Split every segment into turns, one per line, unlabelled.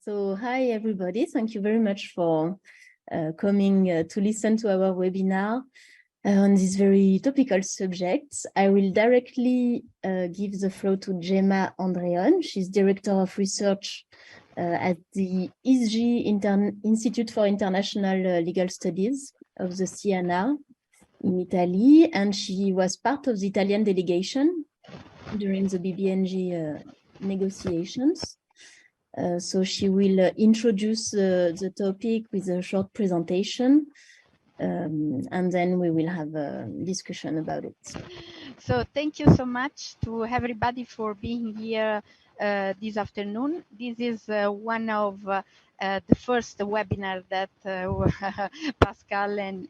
So hi, everybody. Thank you very much for coming to listen to our webinar on this very topical subject. I will directly give the floor to Gemma Andreon. She's Director of Research at the ISGI Institute for International Legal Studies of the CNR in Italy, and she was part of the Italian delegation during the BBNG negotiations. So she will introduce the topic with a short presentation, and then we will have a discussion about it.
So thank you so much to everybody for being here this afternoon. This is one of the first webinar that Pascal and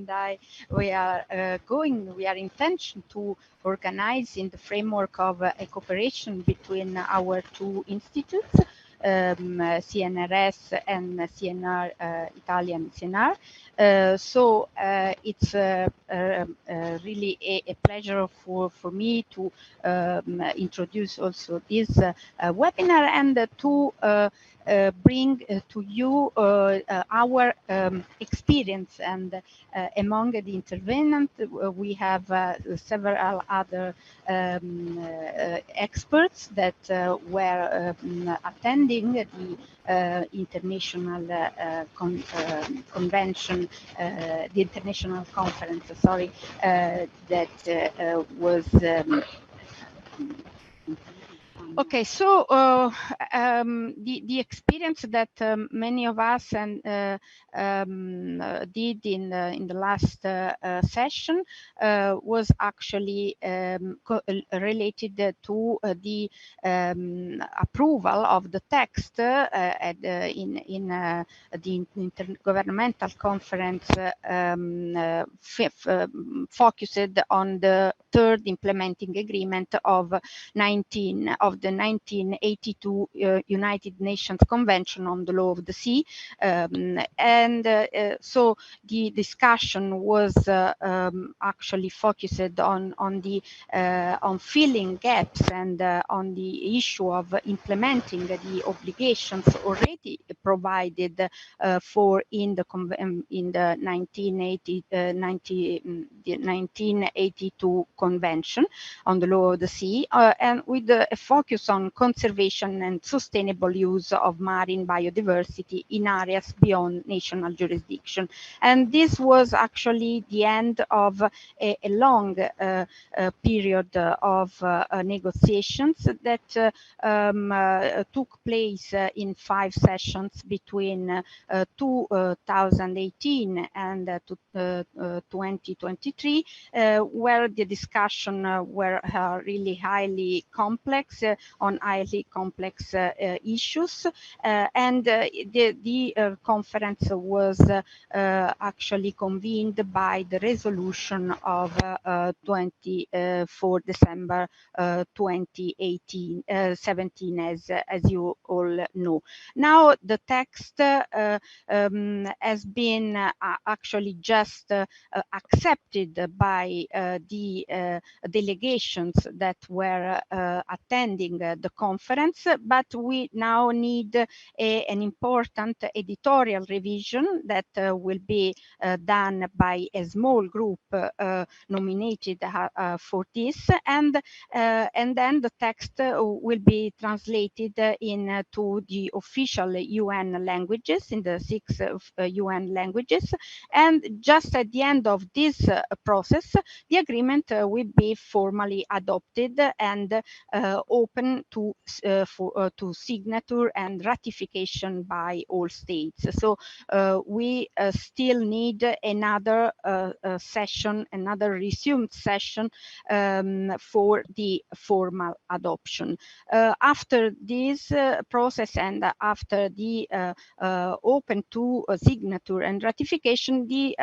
I we are intention to organize in the framework of a cooperation between our two institutes, CNRS and CNR, Italian CNR. So it's really a pleasure for me to introduce also this webinar and to bring to you our experience. And among the intervenants, we have several other experts that were attending the international convention, the international conference, sorry, that was okay. So the experience that many of us and did in the last session was actually related to the approval of the text in the Intergovernmental Conference focused on the third implementing agreement of the 1982 United Nations Convention on the Law of the Sea, so the discussion was actually focused on filling gaps and on the issue of implementing the obligations already provided for in the 1982 Convention on the Law of the Sea, and with a focus on conservation and sustainable use of marine biodiversity in areas beyond national jurisdiction. And this was actually the end of a long period of negotiations that took place in 5 sessions between 2018 and 2023, where the discussion were really highly complex on highly complex issues, and the conference was actually convened by the resolution of 24 December 2017, as you all know. Now the text has been actually just accepted by the delegations that were attending the conference, but we now need an important editorial revision that will be done by a small group nominated for this, and then the text will be translated into the official UN languages, in the 6 UN languages, and just at the end of this process, the agreement will be formally adopted and open to signature and ratification by all states. So we still need another session, another resumed session for the formal adoption. After this process and after the open to signature and ratification, the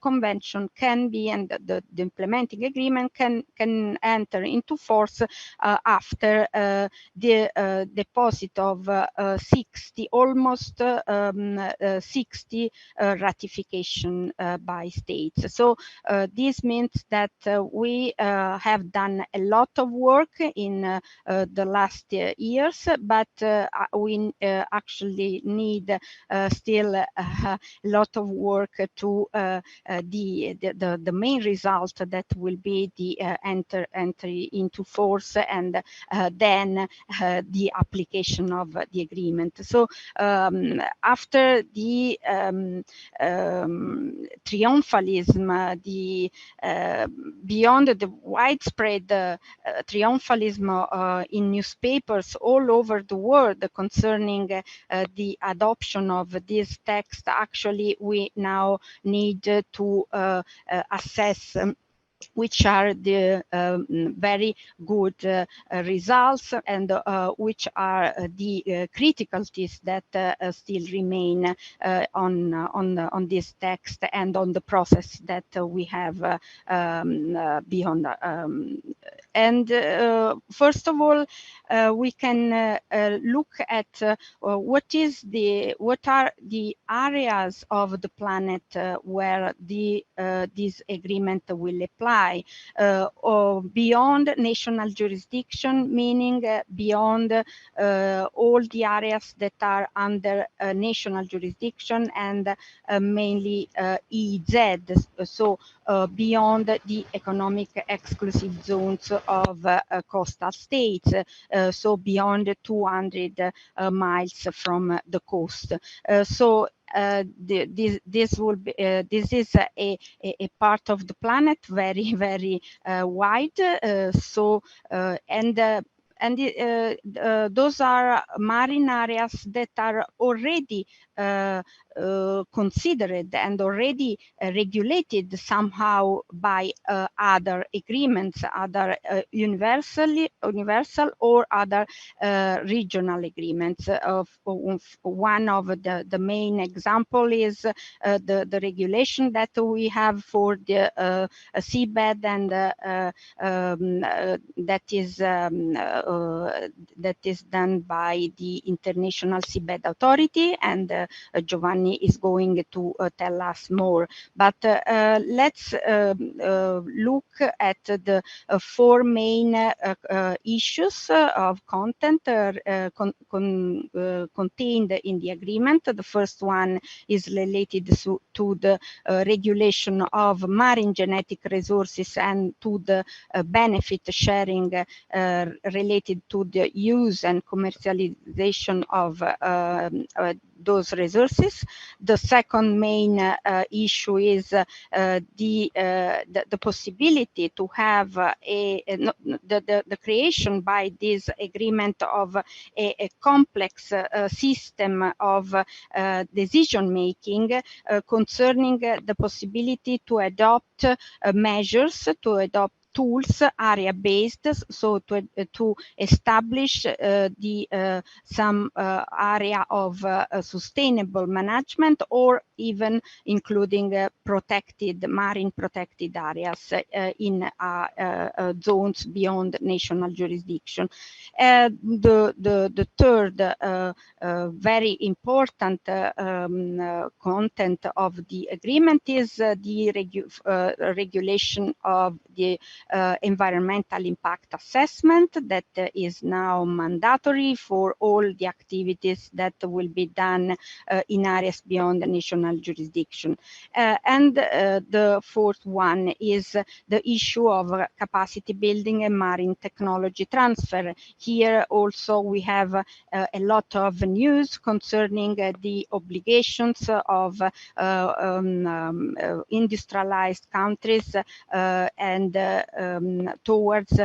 convention can be be, and the implementing agreement can enter into force after the deposit of 60, almost 60 ratification by states. So this means that we have done a lot of work in the last years, but we actually need still a lot of work to the main result that will be the entry into force, and then the application of the agreement. So after the triumphalism, beyond the widespread triumphalism in newspapers all over the world concerning the adoption of this text, actually we now need to assess which are the very good results, and which are the criticalities that still remain on this text and on the process that we have beyond. And first of all, we can look at what are the areas of the planet where this agreement will apply, or beyond national jurisdiction, meaning beyond all the areas that are under national jurisdiction, and mainly EEZ, so beyond the economic exclusive zones of coastal states, so beyond 200 miles from the coast. So this will be this is a part of the planet very, very wide. So those are marine areas that are already considered and already regulated somehow by other agreements, other universal or other regional agreements. One of the main example is the regulation that we have for the seabed, and that is done by the International Seabed Authority, and Giovanni is going to tell us more. But let's look at the four main issues of content contained in the agreement. The first one is related to the regulation of marine genetic resources and to the benefit sharing related to the use and commercialization of those resources. The second main issue is the possibility to have the creation by this agreement of a complex system of decision making concerning the possibility to adopt measures, to adopt tools, area-based, so to establish some area of sustainable management, or even including marine protected areas in zones beyond national jurisdiction. The third very important content of the agreement is the regulation of the environmental impact assessment that is now mandatory for all the activities that will be done in areas beyond the national jurisdiction. And the fourth one is the issue of capacity building and marine technology transfer. Here also we have a lot of news concerning the obligations of industrialized countries and towards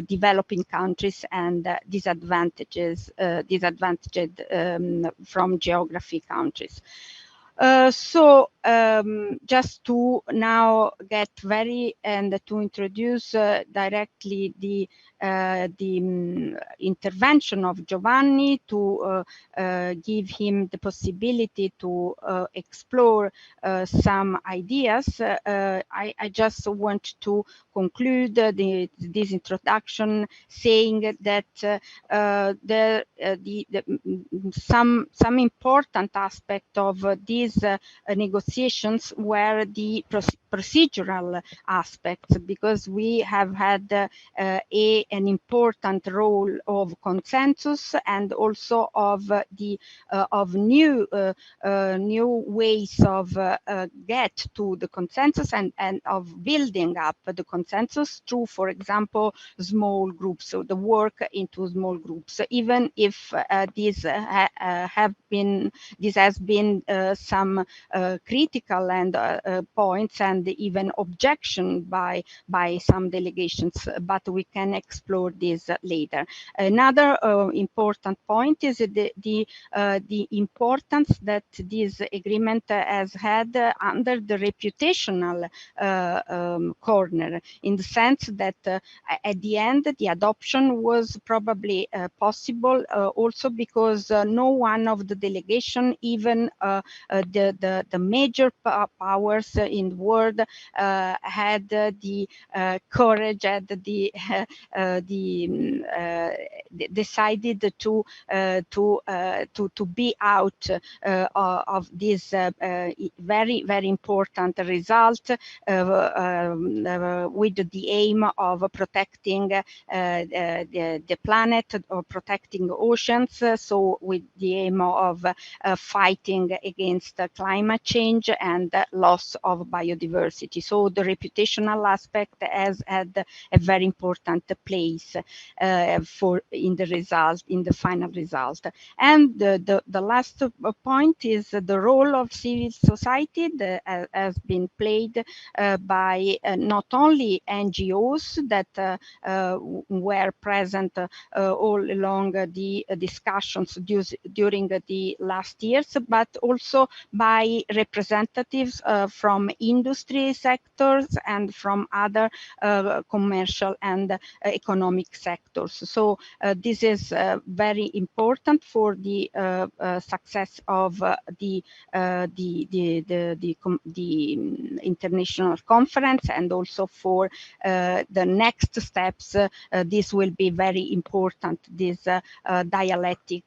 developing countries and disadvantaged from geography countries. So just to now get very and to introduce directly the intervention of Giovanni, to give him the possibility to explore some ideas. I just want to conclude this introduction saying that some important aspect of these negotiations were the procedural aspects, because we have had an important role of consensus and also of the of new ways of get to the consensus and of building up the consensus through, for example, small groups. So the work into small groups, even if this has been some critical and points and even objection by some delegations, but we can explore this later. Another important point is the importance that this agreement has had under the reputational corner, in the sense that at the end the adoption was probably possible also because no one of the delegation, even the major powers in the world, had the courage and decided to be out of this very important result with the aim of protecting the planet or protecting oceans, so with the aim of fighting against climate change and loss of biodiversity. So the reputational aspect has had a very important place in the final result. And the last point is the role of civil society that has been played by not only NGOs that were present all along the discussions during the last years, but also by representatives from industry sectors and from other commercial and economic sectors. So this is very important for the success of the international conference, and also for the next steps. This will be very important, this dialectic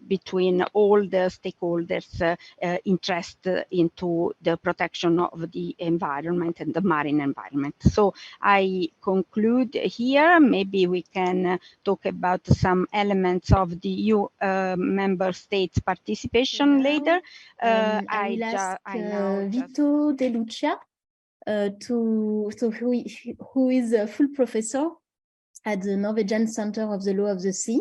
between all the stakeholders interested into the protection of the environment and the marine environment. So I conclude here. Maybe we can talk about some elements of the EU member states participation later.
I will ask Vito De Lucia, who is a full professor at the Norwegian Center of the Law of the Sea,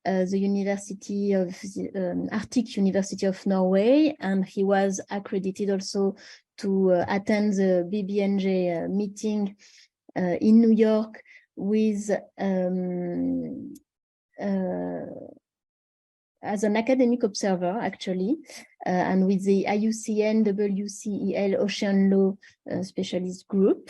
the University of the Arctic University of Norway, and he was accredited also to attend the BBNJ meeting in New York with as an academic observer, actually, and with the IUCN WCEL Ocean Law Specialist Group.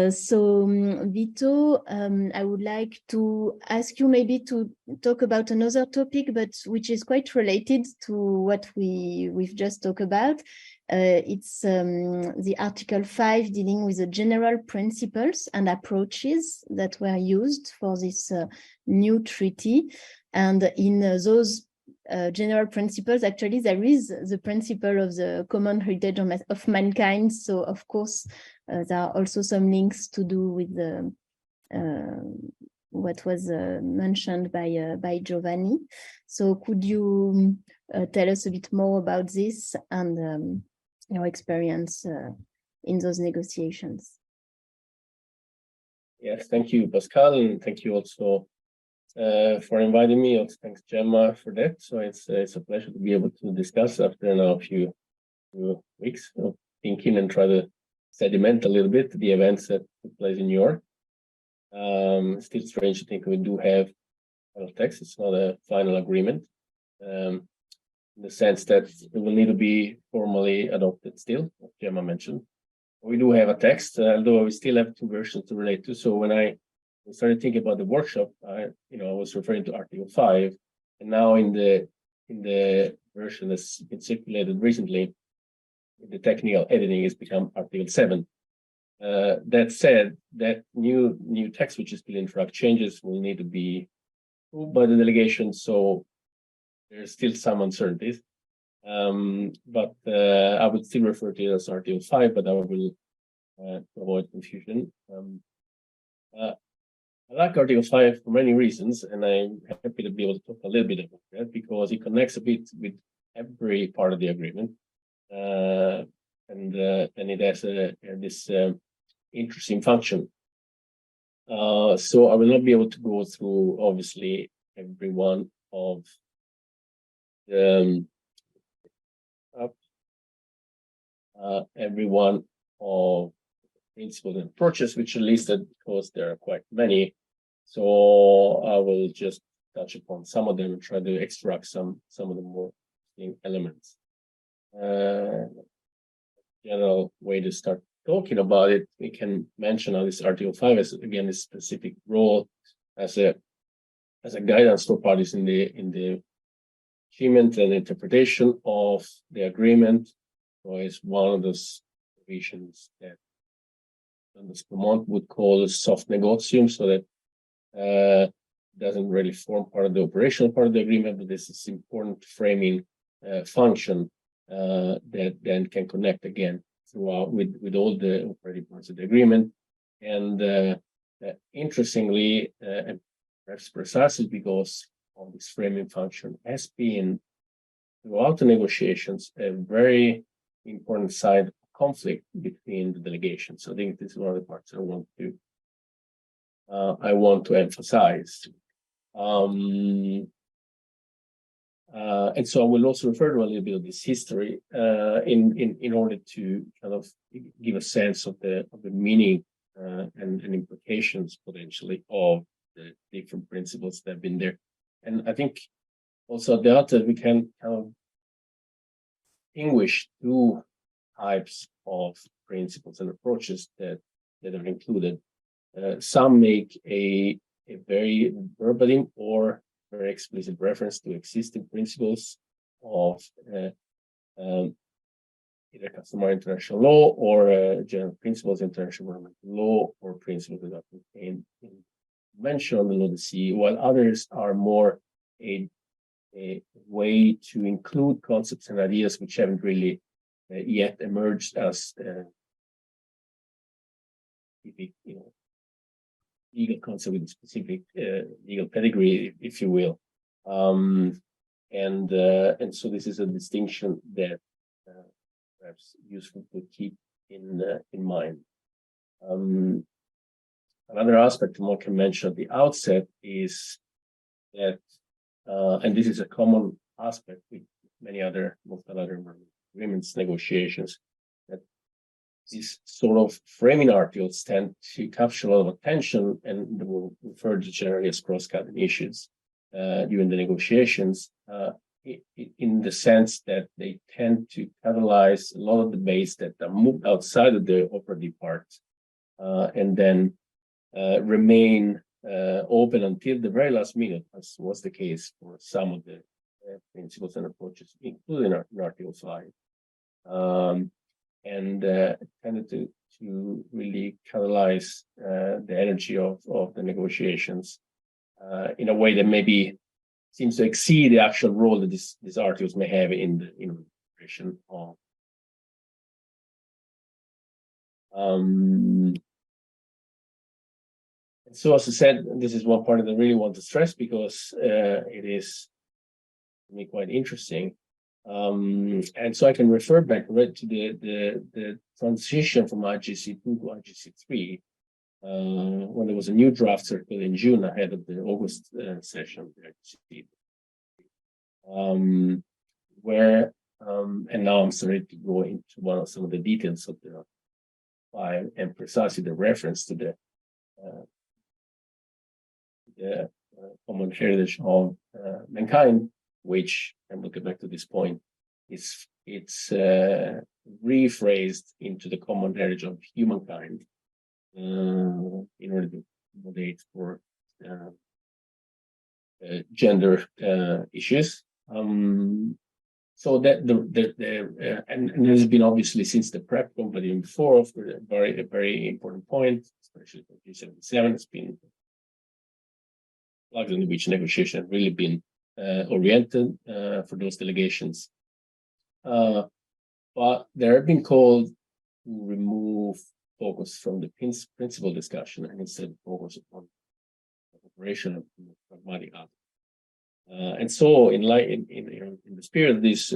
So Vito, I would like to ask you maybe to talk about another topic, but which is quite related to what we've just talked about. It's the Article 5 dealing with the general principles and approaches that were used for this new treaty. And in those general principles, actually, there is the principle of the common heritage of mankind. So, of course, there are also some links to do with the what was mentioned by Giovanni. So, could you tell us a bit more about this and your experience in those negotiations?
Yes, thank you, Pascal, and thank you also for inviting me. Also, thanks, Gemma, for that. So it's a pleasure to be able to discuss after now a few weeks of thinking and try to sediment a little bit the events that took place in New York. Still strange to think we do have final text. It's not a final agreement. in the sense that it will need to be formally adopted still, as Gemma mentioned. We do have a text, although we still have two versions to relate to. So when I started thinking about the workshop, I was referring to Article 5, and now in the version that's been circulated recently, the technical editing has become Article 7. That said, that new text, which is still in draft, changes will need to be approved by the delegation. So there's still some uncertainties. But I would still refer to it as Article 5, but I will avoid confusion. I like Article 5 for many reasons, and I'm happy to be able to talk a little bit about that because it connects a bit with every part of the agreement. And it has this interesting function. So I will not be able to go through, obviously, every one of the principles and approaches which are listed because there are quite many. So I will just touch upon some of them and try to extract some of the more interesting elements. General way to start talking about it, we can mention how this Article 5 has again a specific role as a guidance for parties in the achievement and interpretation of the agreement. So it's one of those provisions that Anders Beaumont would call a soft negotium, so that doesn't really form part of the operational part of the agreement, but this is important framing function that then can connect again throughout with all the operating parts of the agreement. And interestingly, and perhaps precisely because of this framing function, has been throughout the negotiations a very important side of conflict between the delegations. So I think this is one of the parts I want to emphasize. And so I will also refer to a little bit of this history in order to kind of give a sense of the meaning and implications potentially of the different principles that have been there. And I think also at the outset we can kind of distinguish two types of principles and approaches that are included. Some make a very verbatim or very explicit reference to existing principles of either customary international law or general principles of international environmental law or principles that are contained in Convention on the Law of the Sea, while others are more a way to include concepts and ideas which haven't really yet emerged as legal concept with a specific legal pedigree, if you will, and so this is a distinction that perhaps useful to keep in mind. Another aspect one can mention at the outset is that, and this is a common aspect with many other multilateral agreements negotiations, that these sort of framing articles tend to capture a lot of attention and will refer to generally as cross-cutting issues during the negotiations, in the sense that they tend to catalyze a lot of debates that are moved outside of the operative part and then remain open until the very last minute, as was the case for some of the principles and approaches, including in Article 5. And tended to really catalyze the energy of the negotiations in a way that maybe seems to exceed the actual role that these articles may have in the preparation of. And so, as I said, this is one part that I really want to stress because it is, to me, quite interesting. And so I can refer back right to the transition from IGC2 to IGC3 when there was a new draft circle in June ahead of the August session of the IGC, where and now I'm sorry to go into some of the details of the file and precisely the reference to the common heritage of mankind, which we'll get back to this point, it's rephrased into the common heritage of humankind in order to accommodate for gender issues. So that and there's been obviously since the PrEP company before, a very important point, especially for G77, it's been plugged in which negotiation have really been oriented for those delegations. But there have been called to remove focus from the principal discussion and instead focus upon operational and pragmatic outcome. And so, in the spirit of this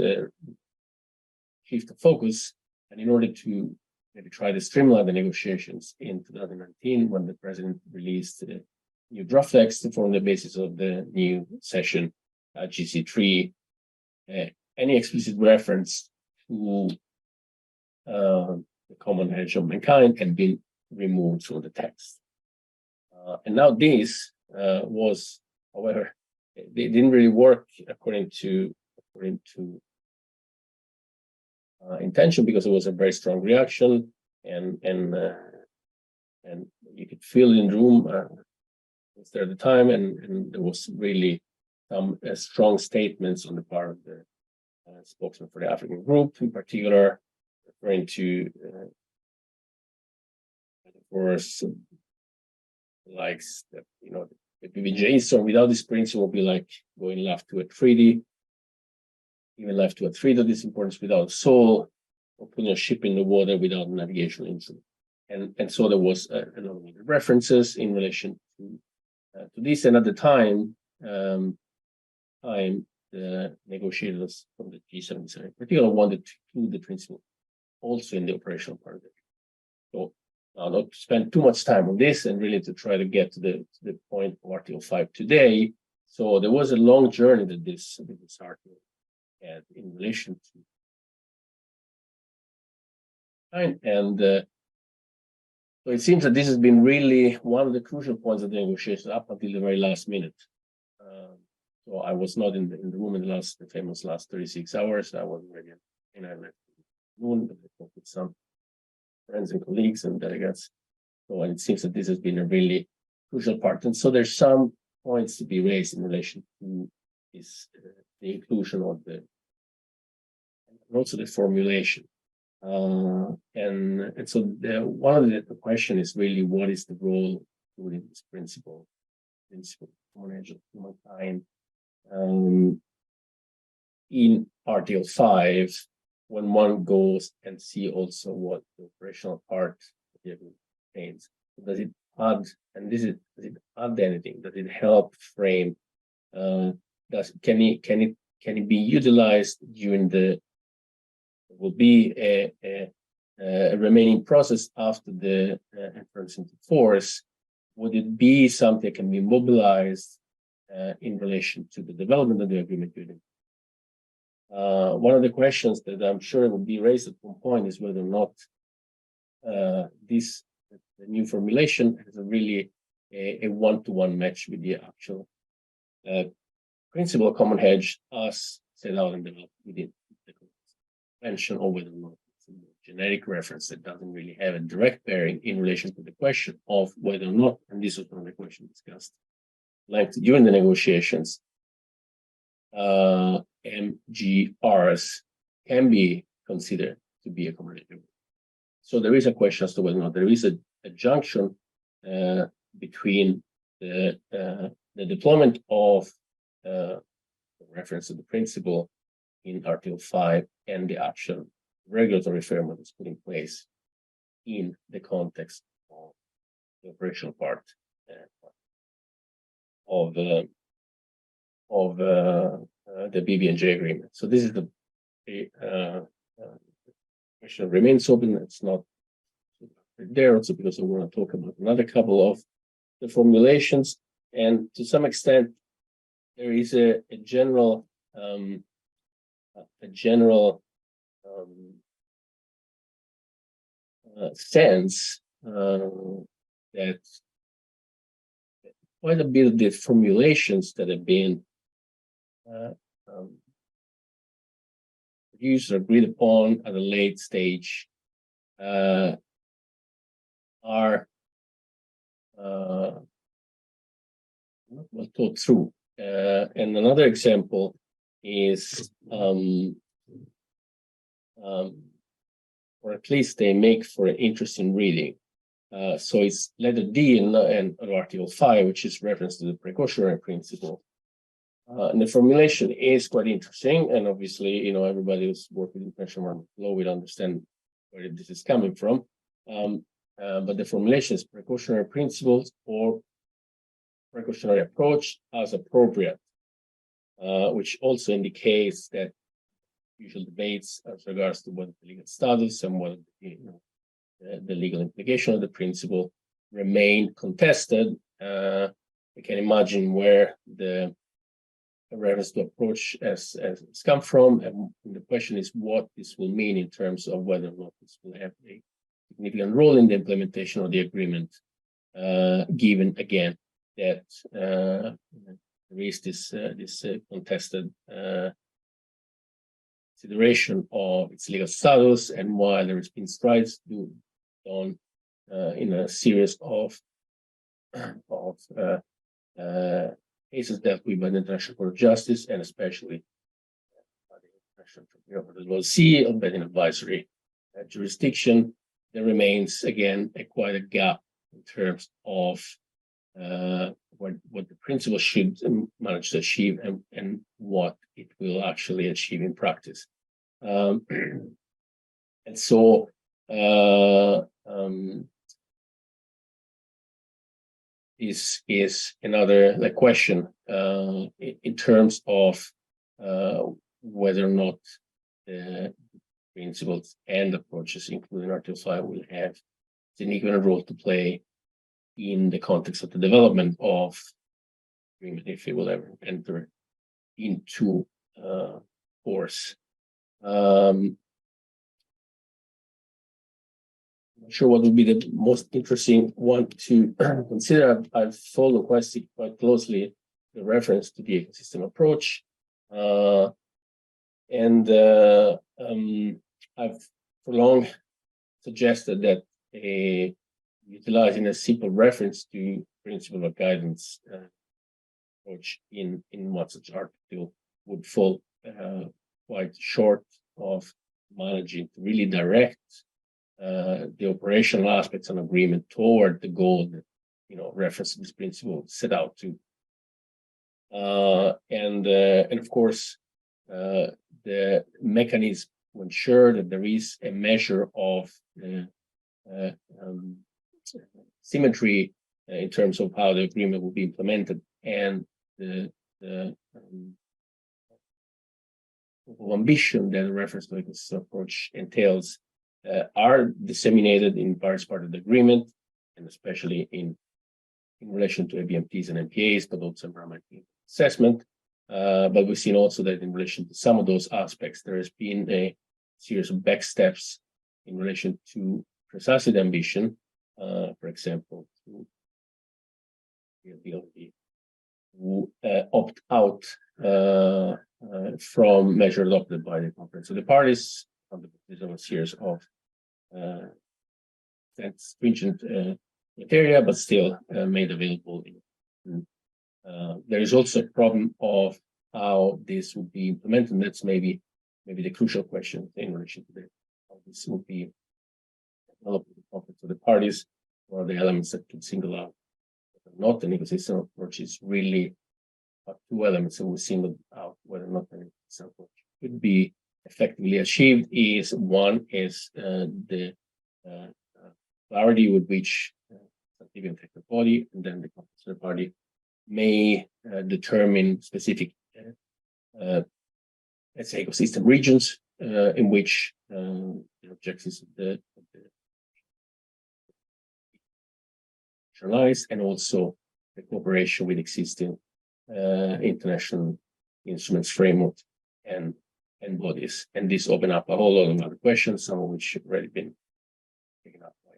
shift of focus, and in order to maybe try to streamline the negotiations in 2019, when the president released the new draft text to form the basis of the new session, GC3, any explicit reference to the common heritage of mankind had been removed from the text. And now this was, however, it didn't really work according to intention, because it was a very strong reaction, and you could feel it in the room. Was there at the time, and there was really some strong statements on the part of the spokesman for the African group, in particular, referring to, of course, likes that the PBJ. So without this principle, would be like going left to a treaty, even left to a treaty of this importance without a soul, or putting a ship in the water without a navigational instrument. And so there was a number of references in relation to this. And at the time, the negotiators from the G77 in particular wanted to include the principle also in the operational part of it. So not to spend too much time on this and really to try to get to the point of Article 5 today. So there was a long journey that this article had in relation to. And so it seems that this has been really one of the crucial points of the negotiations up until the very last minute. So I was not in the room in the famous last 36 hours. I wasn't ready, and I left noon, but I talked with some friends and colleagues and delegates. So it seems that this has been a really crucial part. And so there's some points to be raised in relation to this, the inclusion of and also the formulation. And so one of the question is really, what is the role of this principle common heritage of humankind in Article 5, when one goes and see also what the operational part of the agreement contains. Does it add, and does it add anything? Does it help frame? Can it be utilized during will be a remaining process after the entrance into force? Would it be something that can be mobilized in relation to the development of the agreement unit? One of the questions that I'm sure will be raised at one point is whether or not the new formulation has really a one-to-one match with the actual principle of common heritage as set out and developed within the convention, or whether or not it's a more generic reference that doesn't really have a direct bearing in relation to the question of whether or not, and this was one of the questions discussed during the negotiations, MGRs can be considered to be a common heritage. So there is a question as to whether or not there is a junction between the deployment of the reference to the principle in Article 5 and the actual regulatory framework that's put in place in the context of the operational part of the BBNJ agreement. So this is the question remains open. It's not there also because I want to talk about another couple of the formulations, and to some extent there is a general sense that quite a bit of the formulations that have been produced or agreed upon at a late stage are well thought through. And another example is, or at least they make for an interesting reading. So it's letter D in Article 5, which is reference to the precautionary principle. And the formulation is quite interesting, and obviously, everybody who's worked with international environmental law will understand where this is coming from. But the formulation is precautionary principles or precautionary approach as appropriate, which also indicates that usual debates as regards to what the legal status and what the legal implication of the principle remain contested. We can imagine where the reference to approach has come from, and the question is what this will mean in terms of whether or not this will have a significant role in the implementation of the agreement, given again that there is this contested consideration of its legal status, and while there has been strides done in a series of cases dealt with by the International Court of Justice, and especially by the International Tribunal as well, see embedding advisory jurisdiction, there remains again quite a gap in terms of what the principle should manage to achieve and what it will actually achieve in practice. And so this is another question in terms of whether or not the principles and approaches, including Article 5, will have a significant role to play in the context of the development of agreement, if it will ever enter into force. I'm not sure what would be the most interesting one to consider. I've followed quite closely the reference to the ecosystem approach, and I've for long suggested that utilizing a simple reference to principle of guidance approach in one such article would fall quite short of managing to really direct the operational aspects of an agreement toward the goal that reference to this principle set out to. And of course, the mechanism to ensure that there is a measure of symmetry in terms of how the agreement will be implemented and the ambition that a reference to this approach entails are disseminated in various parts of the agreement, and especially in relation to ABMTs and MPAs, but also environmental assessment. But we've seen also that in relation to some of those aspects, there has been a series of back steps in relation to precisely the ambition, for example, to the ability to opt out from measures adopted by the conference. So the parties on a series of stringent criteria, but still made available. There is also a problem of how this would be implemented, and that's maybe the crucial question in relation to how this would be developed in the conference of the parties, or the elements that can single out. Not an ecosystem approach is really two elements that we single out whether or not an ecosystem approach could be effectively achieved. Is one is the clarity with which scientific and technical body, and then the conference of the party may determine specific let's say ecosystem regions in which the objectives of the and also the cooperation with existing international instruments, framework, and bodies. And this open up a whole lot of other questions, some of which have already been taken up by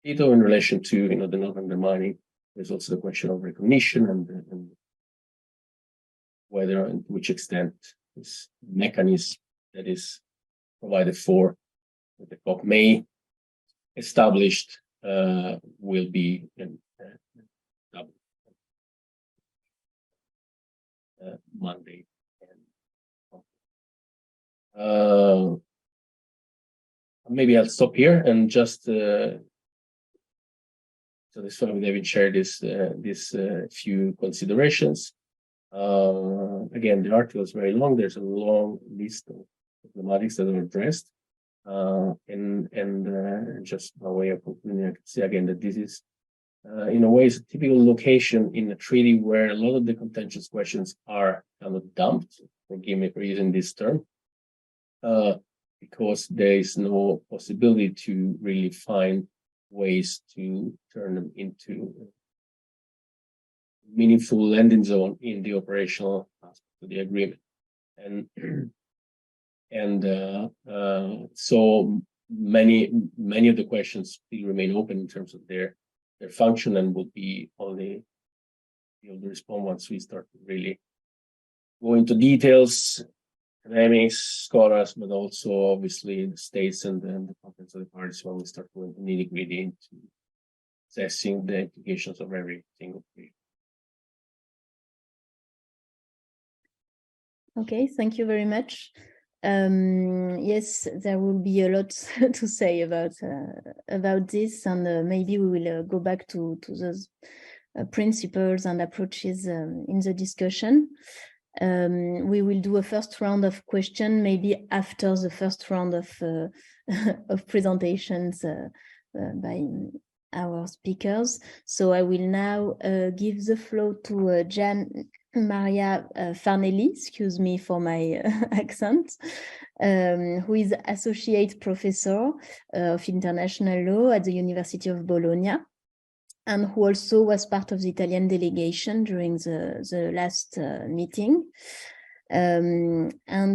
Tito in relation to the non-undermining. There's also the question of recognition and whether and to which extent this mechanism that is provided for that the COP may established will be Monday. Maybe I'll stop here and just so this one David shared this few considerations. Again, the article is very long. There's a long list of problematics that are addressed, and just by way of concluding, I can say again that this is, in a way, is a typical location in a treaty where a lot of the contentious questions are kind of dumped. Forgive me for using this term, because there is no possibility to really find ways to turn them into meaningful landing zone in the operational aspect of the agreement, and so many of the questions still remain open in terms of their function, and will be only able to respond once we start to really go into details, academics, scholars, but also obviously the states and the conference of the parties when we start going to nitty-gritty into assessing the implications of every single treaty.
Okay, thank you very much. Yes, there will be a lot to say about this, and maybe we will go back to those principles and approaches in the discussion. We will do a first round of questions, maybe after the first round of presentations by our speakers. So I will now give the floor to Gian Maria Farnelli, excuse me for my accent, who is Associate Professor of International Law at the University of Bologna, and who also was part of the Italian delegation during the last meeting. And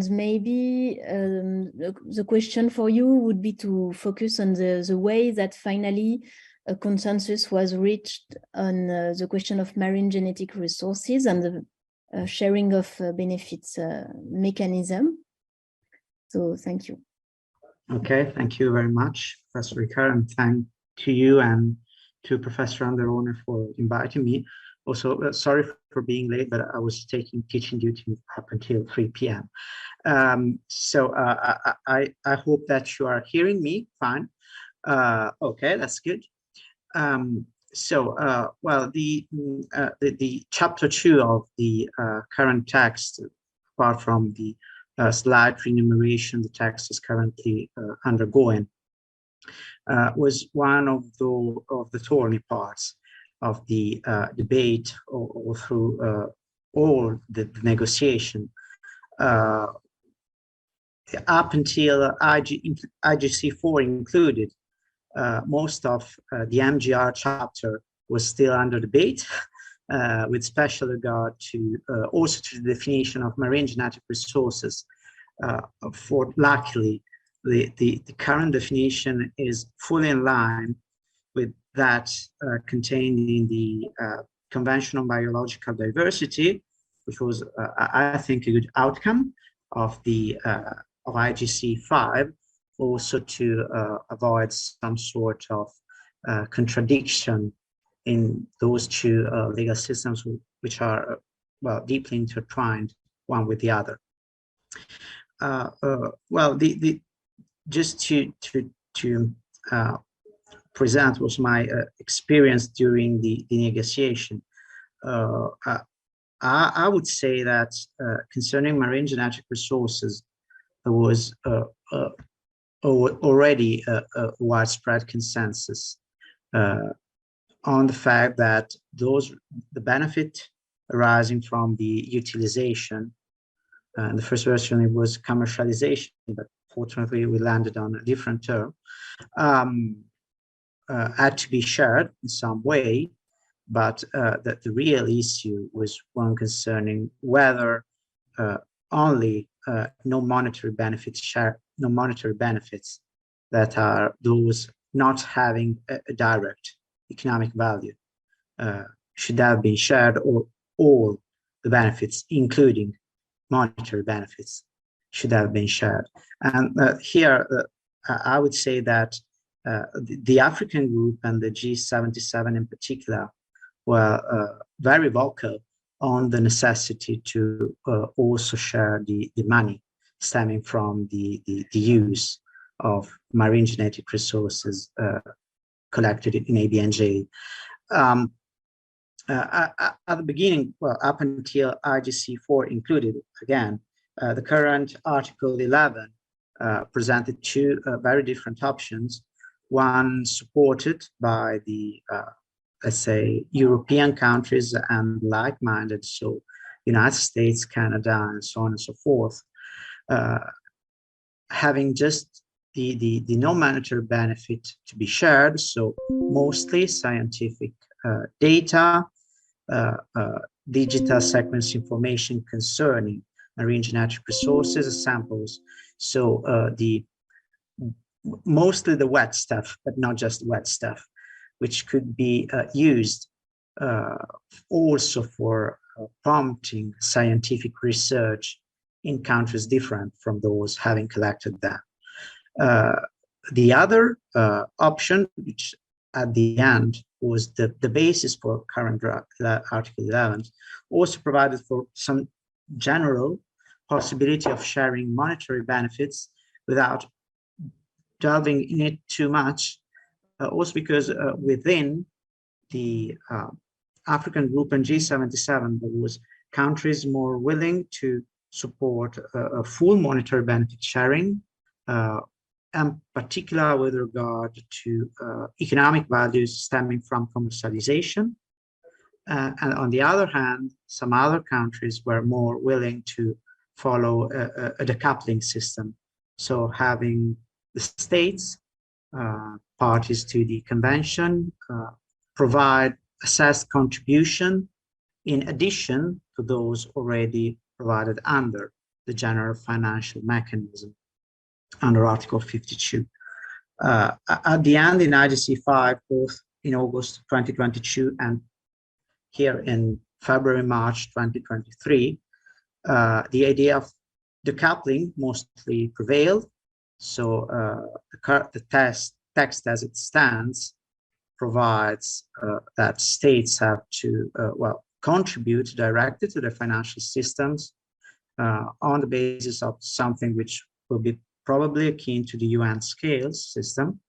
maybe the question for you would be to focus on the way that finally a consensus was reached on the question of marine genetic resources and the sharing of benefits mechanism. So thank you.
Okay, thank you very much, Professor Ricard, and thank to you and to Professor Anderone for inviting me. Also, sorry for being late, but I was taking teaching duty up until 3 p.m. So I hope that you are hearing me fine. Okay, that's good. Well, the chapter 2 of the current text, apart from the slight remuneration the text is currently undergoing, was one of the thorny parts of the debate or through all the negotiation up until IGC4 included. Most of the MGR chapter was still under debate, with special regard to also to the definition of marine genetic resources. For luckily, the current definition is fully in line with that contained in the Convention on Biological Diversity, which was, I think, a good outcome of the of IGC 5. Also to avoid some sort of contradiction in those two legal systems, which are well deeply intertwined one with the other. Well, just to present was my experience during the negotiation. I would say that concerning marine genetic resources, there was already a widespread consensus on the fact that the benefit arising from the utilization, the first version it was commercialization, but fortunately we landed on a different term, had to be shared in some way, but that the real issue was one concerning whether only non-monetary benefits that are those not having a direct economic value should have been shared, or all the benefits, including monetary benefits should have been shared. And here, I would say that the African group and the G77 in particular were very vocal on the necessity to also share the money stemming from the use of marine genetic resources collected in ABNJ. At the beginning, well, up until IGC4 included, again, the current Article 11 presented two very different options. One supported by the, let's say, European countries and like-minded, so United States, Canada, and so on and so forth, having just the non-monetary benefit to be shared, so mostly scientific data, digital sequence information concerning marine genetic resources, samples. So mostly the wet stuff, but not just wet stuff, which could be used also for prompting scientific research in countries different from those having collected them. The other option, which at the end was the basis for current Article 11, also provided for some general possibility of sharing monetary benefits without delving in it too much, also because within the African group and G77, there was countries more willing to support a full monetary benefit sharing, and particular with regard to economic values stemming from commercialization. And on the other hand, some other countries were more willing to follow a decoupling system. So having the states, parties to the convention, provide assessed contribution in addition to those already provided under the general financial mechanism under Article 52. At the end, in IGC 5, both in August 2022 and here in February, March 2023, the idea of decoupling mostly prevailed. So the text as it stands provides that states have to, well, contribute directly to the financial systems on the basis of something which will be probably akin to the UN scale system.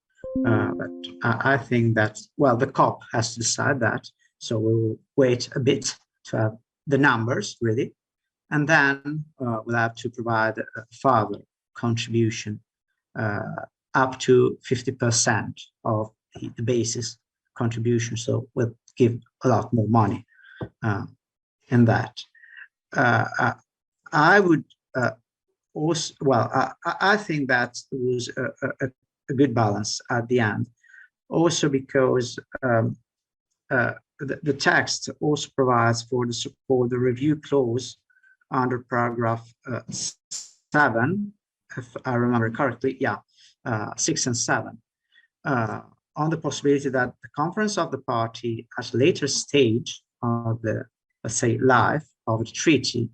But I think that, well, the COP has to decide that. So we will wait a bit to have the numbers really. And then we'll have to provide a further contribution up to 50% of the basis contribution. So we'll give a lot more money in that. I would also, well, I think that was a good balance at the end. Also because the text also provides for the support, the review clause under paragraph 7, if I remember correctly, yeah, 6 and 7, on the possibility that the conference of the party at a later stage of the, let's say, life of the treaty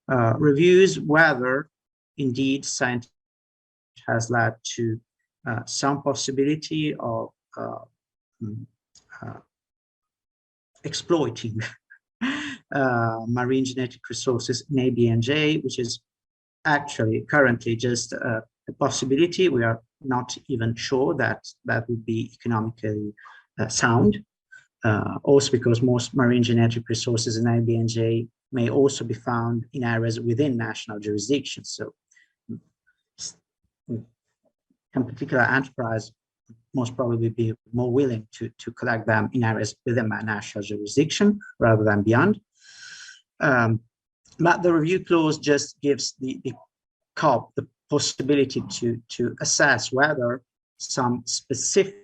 reviews whether indeed science has led to some possibility of exploiting marine genetic resources in ABNJ, which is actually currently just a possibility. We are not even sure that that would be economically sound. Also because most marine genetic resources in ABNJ may also be found in areas within national jurisdictions. So a particular enterprise most probably be more willing to collect them in areas within my national jurisdiction rather than beyond. But the review clause just gives the COP the possibility to assess whether some specific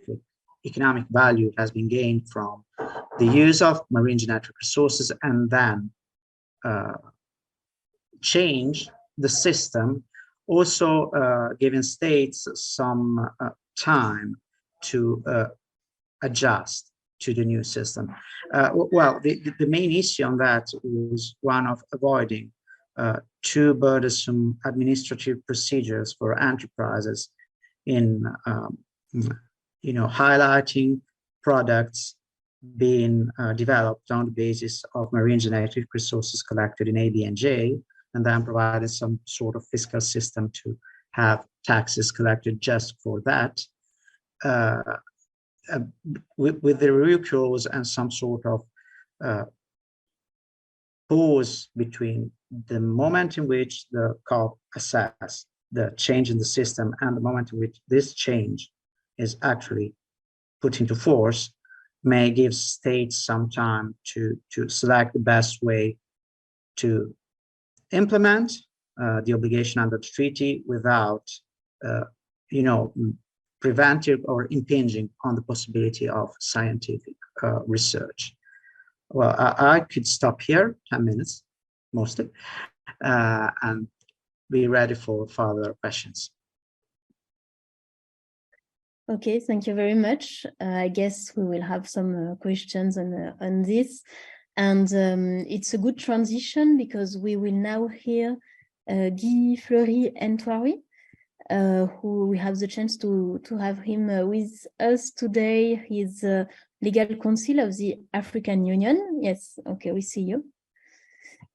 economic value has been gained from the use of marine genetic resources, and then change the system, also giving states some time to adjust to the new system. Well, the main issue on that was one of avoiding too burdensome administrative procedures for enterprises in highlighting products being developed on the basis of marine genetic resources collected in ABNJ, and then providing some sort of fiscal system to have taxes collected just for that, with the recourse and some sort of pause between the moment in which the COP assess the change in the system and the moment in which this change is actually put into force, may give states some time to select the best way to implement the obligation under the treaty without, preventive or impinging on the possibility of scientific research. Well, I could stop here, 10 minutes, mostly, and be ready for further questions.
Okay, thank you very much. I guess we will have some questions on this. And it's a good transition because we will now hear Guy Fleury-Entoiry, who we have the chance to have him with us today. He's legal counsel of the African Union. Yes, okay, we see you.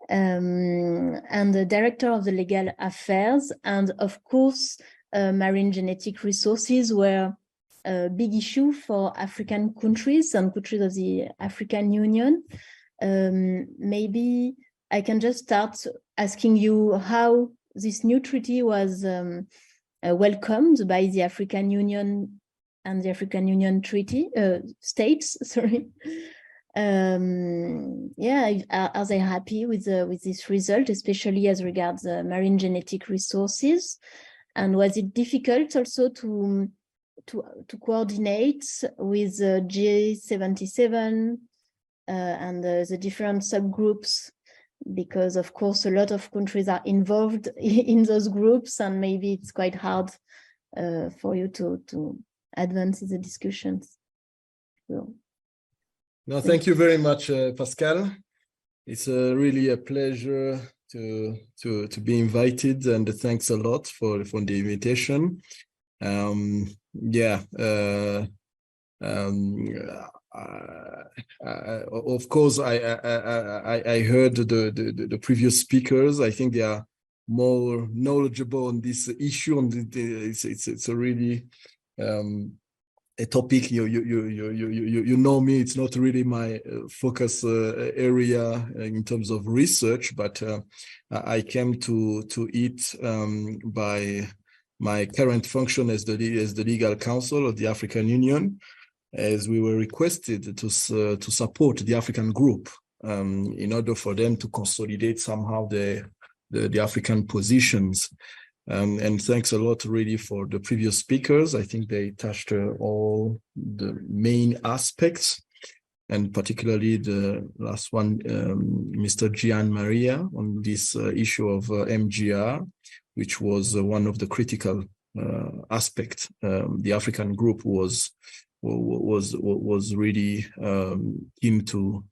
And the director of the legal affairs. And of course, marine genetic resources were a big issue for African countries and countries of the African Union. Maybe I can just start asking you how this new treaty was welcomed by the African Union and the African Union treaty states. Sorry, are they happy with this result, especially as regards marine genetic resources? And was it difficult also to coordinate with G77 and the different subgroups, because of course a lot of countries are involved in those groups, and maybe it's quite hard for you to advance the discussions. So,
no, thank you very much, Pascal. It's really a pleasure to be invited, and thanks a lot for the invitation. Of course, I heard the previous speakers. I think they are more knowledgeable on this issue, and it's a really a topic. You know me. It's not really my focus area in terms of research, but I came to it by my current function as the legal counsel of the African Union, as we were requested to support the African group in order for them to consolidate somehow the African positions. And thanks a lot really for the previous speakers. I think they touched all the main aspects, and particularly the last one, Mr. Gian Maria, on this issue of MGR, which was one of the critical aspects. The African group was really keen to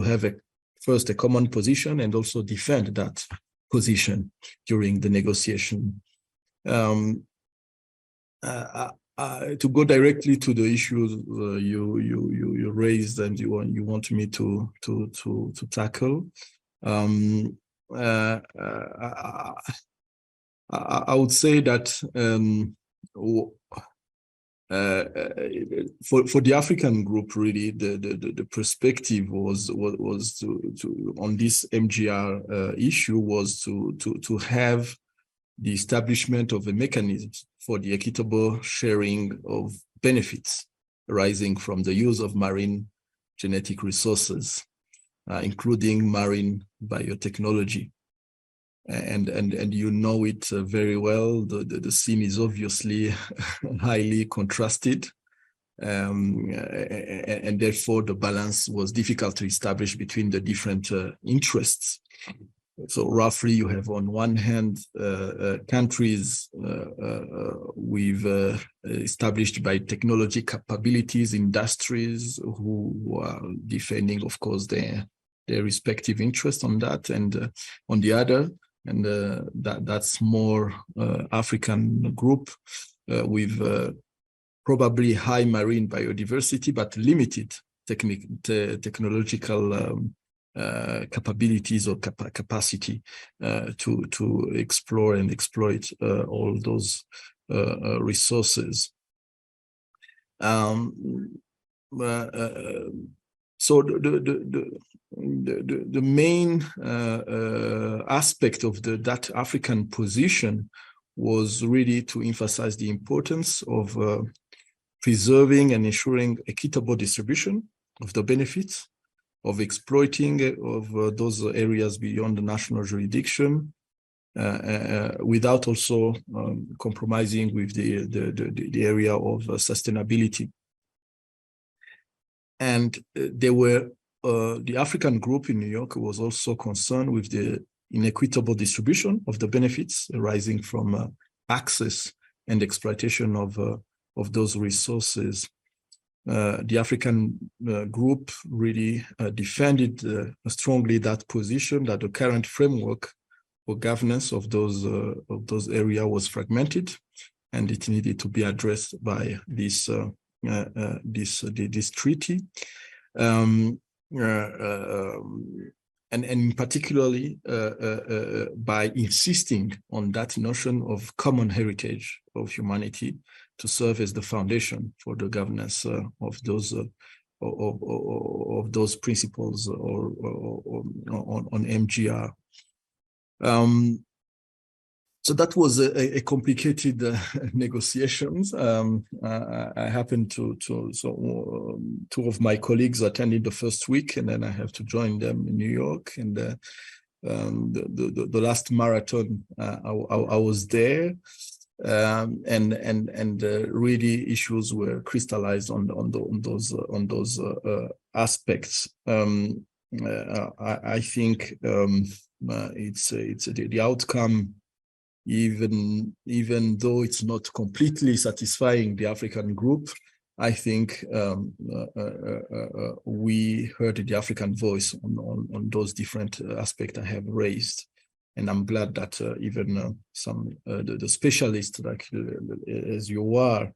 have first a common position and also defend that position during the negotiation. To go directly to the issues you raised and you want me to tackle, I would say that for the African group, really, the perspective was to on this MGR issue was to have the establishment of a mechanism for the equitable sharing of benefits arising from the use of marine genetic resources, including marine biotechnology. And you know it very well. The scene is obviously highly contrasted, and therefore the balance was difficult to establish between the different interests. So roughly, you have on one hand countries with established by technology capabilities, industries who are defending, of course, their respective interests on that, and on the other, and that's more African group with probably high marine biodiversity, but limited technological capabilities or capacity to explore and exploit all those resources. So the main aspect of that African position was really to emphasize the importance of preserving and ensuring equitable distribution of the benefits of exploiting of those areas beyond the national jurisdiction, without also compromising with the area of sustainability. And there were the African group in New York was also concerned with the inequitable distribution of the benefits arising from access and exploitation of those resources. The African group really defended strongly that position, that the current framework for governance of those areas was fragmented, and it needed to be addressed by this treaty, and particularly by insisting on that notion of common heritage of humanity to serve as the foundation for the governance of those principles or on MGR. So that was a complicated negotiations. I happened to two of my colleagues attended the first week, and then I have to join them in New York. And the last marathon, I was there, and really issues were crystallized on those aspects. I think it's the outcome. Even though it's not completely satisfying the African group, I think we heard the African voice on those different aspects I have raised. And I'm glad that even some the specialists, like as you are,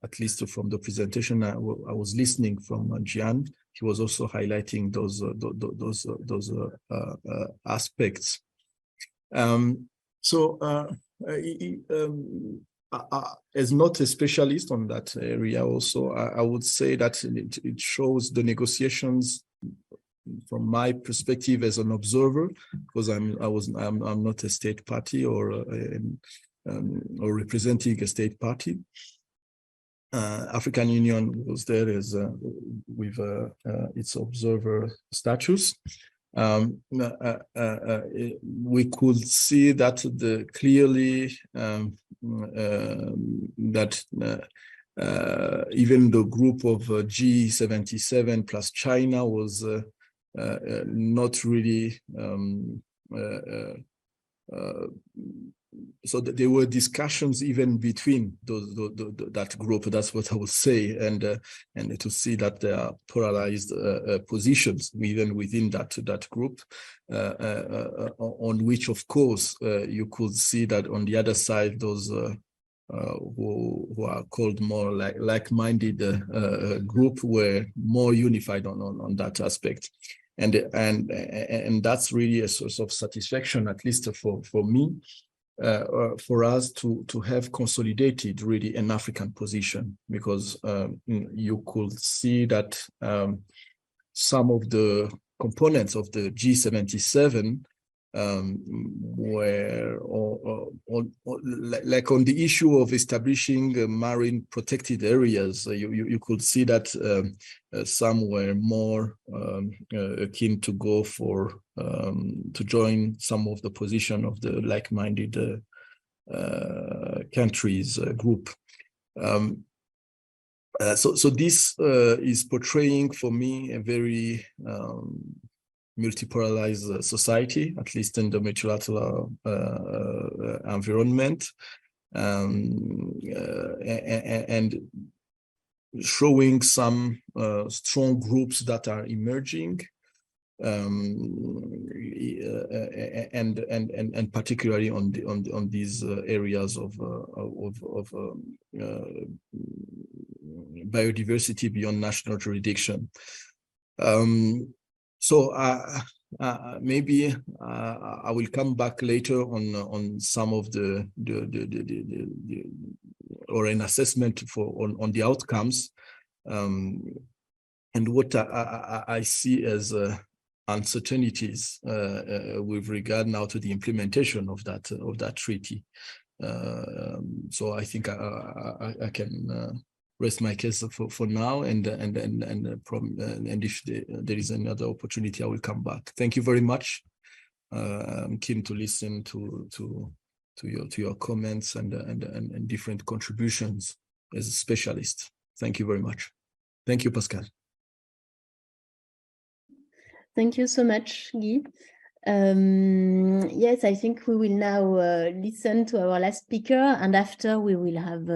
at least from the presentation I was listening from Gian, he was also highlighting those aspects. So, as not a specialist on that area, also I would say that it shows the negotiations from my perspective as an observer, because I'm not a state party or representing a state party. African Union was there as with its observer status. We could see that clearly that even the group of G77 plus China was not really so there were discussions even between that group. That's what I would say, and to see that there are polarized positions even within that group, on which, of course, you could see that on the other side, those who are called more like-minded group were more unified on that aspect. And that's really a source of satisfaction, at least for me, for us to have consolidated really an African position, because you could see that some of the components of the G77 were like on the issue of establishing marine protected areas. You could see that some were more keen to go for to join some of the position of the like-minded countries group. So this is portraying for me a very multipolarized society, at least in the multilateral environment, and showing some strong groups that are emerging, and particularly on these areas of biodiversity beyond national jurisdiction. Maybe I will come back later on some of the or an assessment on the outcomes, and what I see as uncertainties with regard now to the implementation of that treaty. So I think I can rest my case for now, and if there is another opportunity, I will come back. Thank you very much. I'm keen to listen to your comments and different contributions as a specialist. Thank you very much. Thank you, Pascal.
Thank you so much, Guy. Yes, I think we will now listen to our last speaker, and after we will have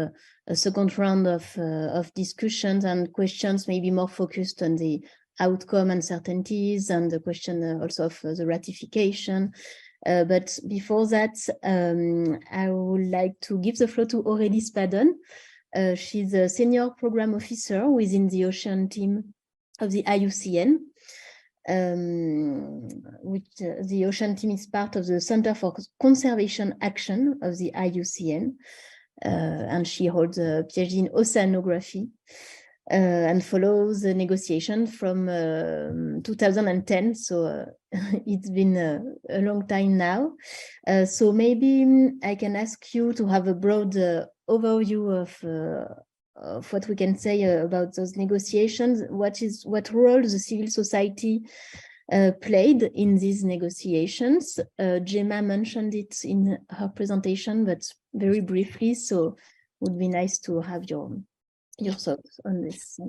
a second round of discussions and questions, maybe more focused on the outcome uncertainties and the question also of the ratification. But before that, I would like to give the floor to Aurélie Spadon. She's a senior program officer within the ocean team of the IUCN. Which the ocean team is part of the Center for Conservation Action of the IUCN, and she holds a PhD in oceanography and follows the negotiation from 2010, so it's been a long time now. So maybe I can ask you to have a broad overview of what we can say about those negotiations. What role the civil society played in these negotiations? Gemma mentioned it in her presentation, but very briefly, so it would be nice to have your thoughts on this.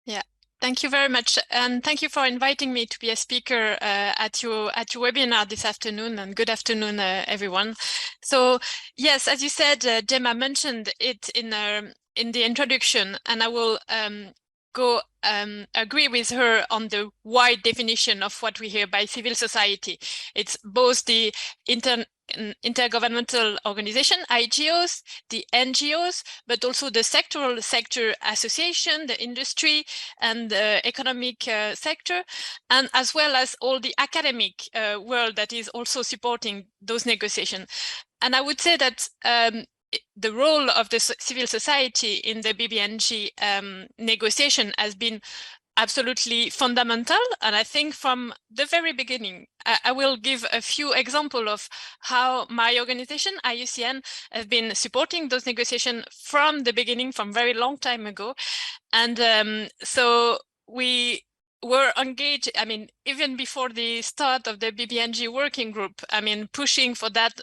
Yeah. Thank you very much, and thank you for inviting me to be a speaker at your webinar this afternoon, and good afternoon, everyone. So yes, as you said, Gemma mentioned it in the introduction, and I will agree with her on the wide definition of what we hear by civil society. It's both the intergovernmental organization, IGOs, the NGOs, but also the sector association, the industry and the economic sector, and as well as all the academic world that is also supporting those negotiations. And I would say that the role of the civil society in the BBNG negotiation has been absolutely fundamental. And I think from the very beginning, I will give a few examples of how my organization, IUCN, has been supporting those negotiations from the beginning, from very long time ago. And so we were engaged, I mean, even before the start of the BBNG working group, I mean, pushing for that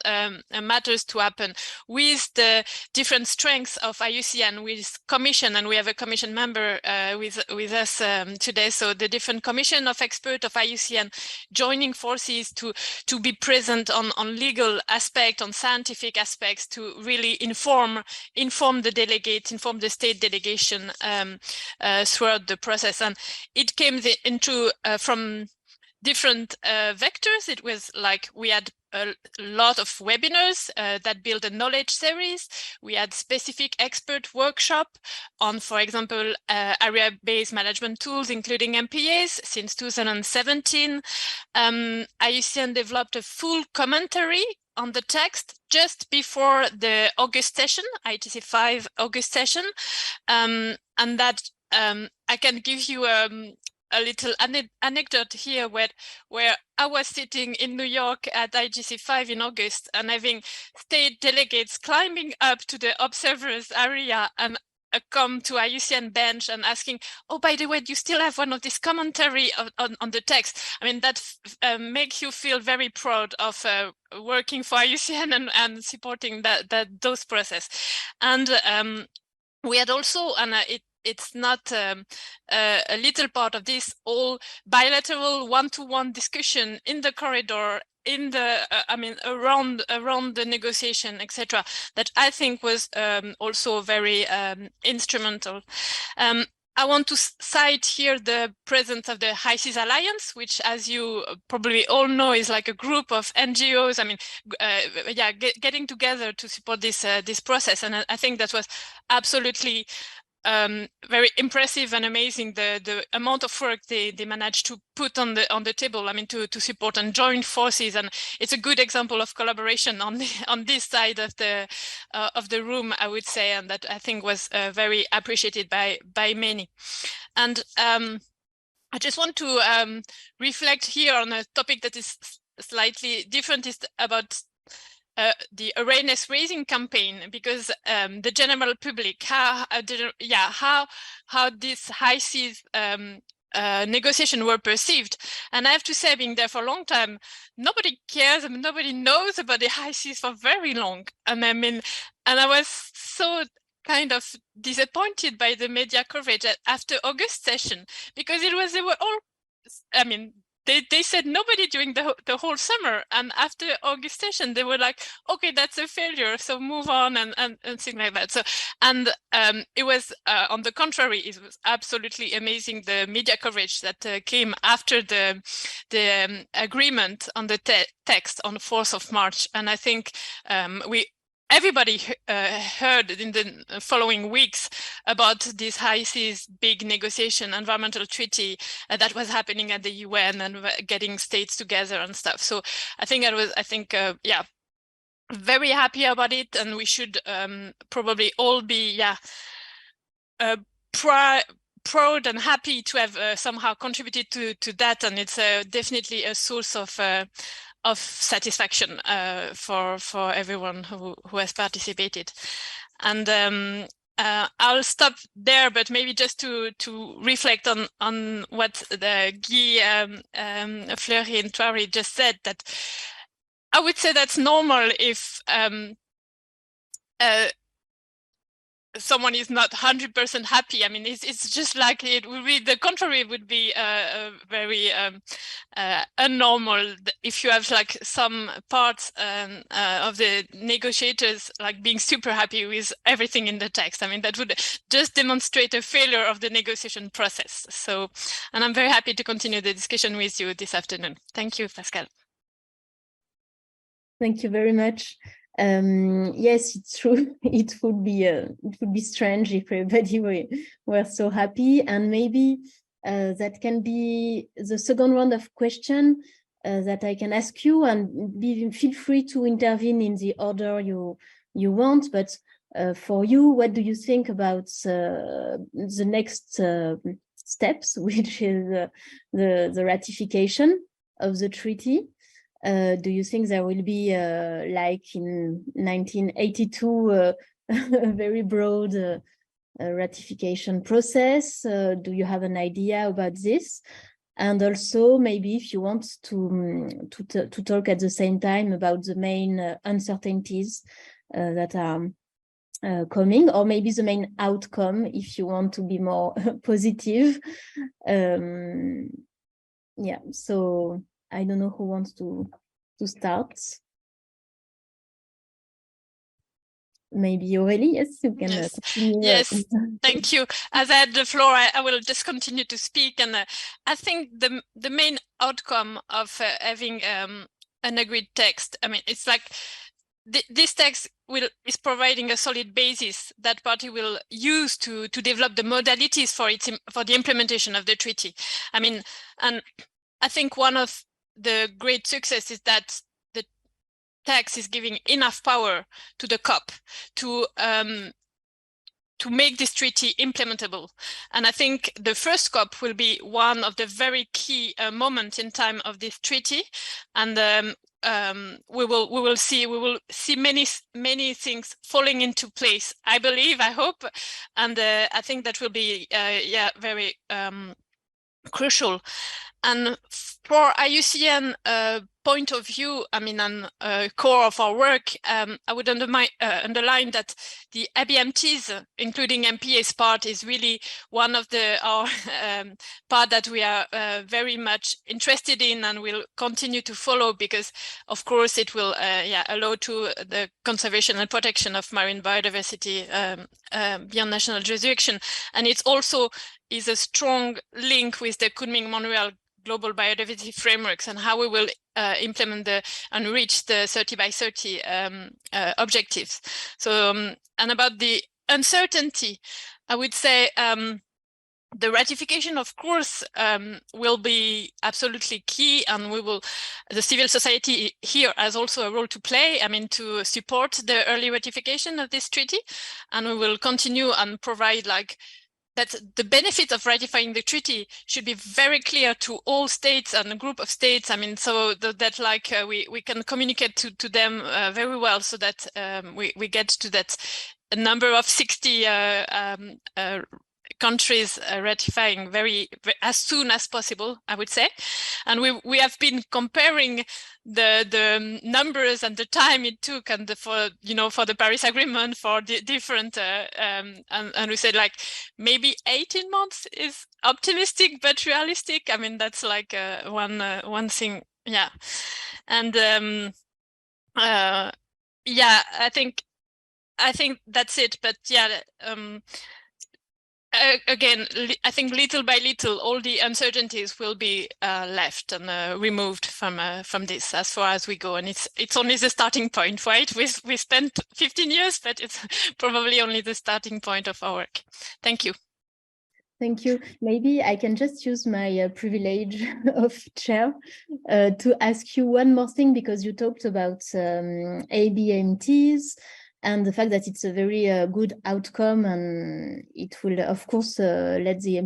matters to happen with the different strengths of IUCN, with commission, and we have a commission member with us today. So the different commission of experts of IUCN joining forces to be present on legal aspect, on scientific aspects, to really inform the delegates, inform the state delegation throughout the process. And it came into from different vectors. It was like we had a lot of webinars that built a knowledge series. We had specific expert workshop on, for example, area-based management tools, including MPAs, since 2017. IUCN developed a full commentary on the text just before the August session, ITC 5 August session. And that I can give you a little anecdote here where I was sitting in New York at IGC 5 in August and having state delegates climbing up to the observers area and come to IUCN bench and asking, oh, by the way, do you still have one of this commentary on the text? I mean, that makes you feel very proud of working for IUCN and supporting those process. And we had also, and it's not a little part of this, all bilateral one-to-one discussion in the corridor, in the around the negotiation, etc., that I think was also very instrumental. I want to cite here the presence of the High Seas Alliance, which, as you probably all know, is like a group of NGOs. I mean, getting together to support this process, and I think that was absolutely very impressive and amazing. The amount of work they managed to put on the table. I mean, to support and join forces, and it's a good example of collaboration on this side of the room, I would say, and that I think was very appreciated by many. And I just want to reflect here on a topic that is slightly different, is about the awareness raising campaign, because the general public, how these high seas negotiations were perceived. And I have to say, being there for a long time, nobody cares, I mean, nobody knows about the high seas for very long. And I mean, and I was so kind of disappointed by the media coverage after August session, because they were all, I mean, they said nobody during the whole summer, and after August session they were like, okay, that's a failure, so move on, and things like that. So, and it was on the contrary, it was absolutely amazing, the media coverage that came after the agreement on the text on the 4th of March. And I think everybody heard in the following weeks about this high seas big negotiation, environmental treaty that was happening at the UN, and getting states together and stuff. So I think very happy about it, and we should probably all be proud and happy to have somehow contributed to that, and it's definitely a source of satisfaction for everyone who has participated. And I'll stop there, but maybe just to reflect on what the Guy, Fleury and Thoiry just said, that I would say that's normal if someone is not 100% happy. I mean, it's just like it would be, the contrary would be very unnormal if you have like some parts of the negotiators like being super happy with everything in the text. I mean, that would just demonstrate a failure of the negotiation process. So, and I'm very happy to continue the discussion with you this afternoon. Thank you, Pascal.
Thank you very much. Yes, it's true. It would be strange if everybody were so happy, and maybe that can be the second round of question that I can ask you, and feel free to intervene in the order you want. But for you, what do you think about the next steps, which is the ratification of the treaty? Do you think there will be, like in 1982, a very broad ratification process? Do you have an idea about this? And also, maybe if you want to talk at the same time about the main uncertainties that are coming, or maybe the main outcome, if you want to be more positive. Yeah, so I don't know who wants to start. Maybe Aurélie, yes, you can.
Yes, yes. Thank you. As I had the floor, I will just continue to speak. And I think the main outcome of having an agreed text, I mean, it's like this text is providing a solid basis that party will use to develop the modalities for the implementation of the treaty. I mean, and I think one of the great success is that the text is giving enough power to the COP to make this treaty implementable. And I think the first COP will be one of the very key moments in time of this treaty. And we will see many things falling into place, I believe, I hope. And I think that will be very crucial. And for IUCN point of view, I mean, on core of our work, I would underline that the ABMTs, including MPA's part, is really one of our part that we are very much interested in and will continue to follow, because, of course, it will allow to the conservation and protection of marine biodiversity beyond national jurisdiction. And it's also is a strong link with the Kunming-Montreal global biodiversity frameworks and how we will implement and reach the 30 by 30 objectives. So, and about the uncertainty, I would say the ratification, of course, will be absolutely key, and the civil society here has also a role to play, I mean, to support the early ratification of this treaty, and we will continue and provide that the benefit of ratifying the treaty should be very clear to all states and a group of states. I mean, so that we can communicate to them very well, so that we get to that number of 60 countries ratifying as soon as possible, I would say. And we have been comparing the numbers and the time it took, and for the Paris Agreement, for the different and we said maybe 18 months is optimistic but realistic. I mean, that's one thing, yeah. And yeah, I think that's it. But yeah, again, I think little by little, all the uncertainties will be left and removed from this as far as we go. And it's only the starting point, right? We spent 15 years, but it's probably only the starting point of our work. Thank you.
Thank you. Maybe I can just use my privilege of chair to ask you one more thing, because you talked about ABMTs and the fact that it's a very good outcome, and it will, of course, let the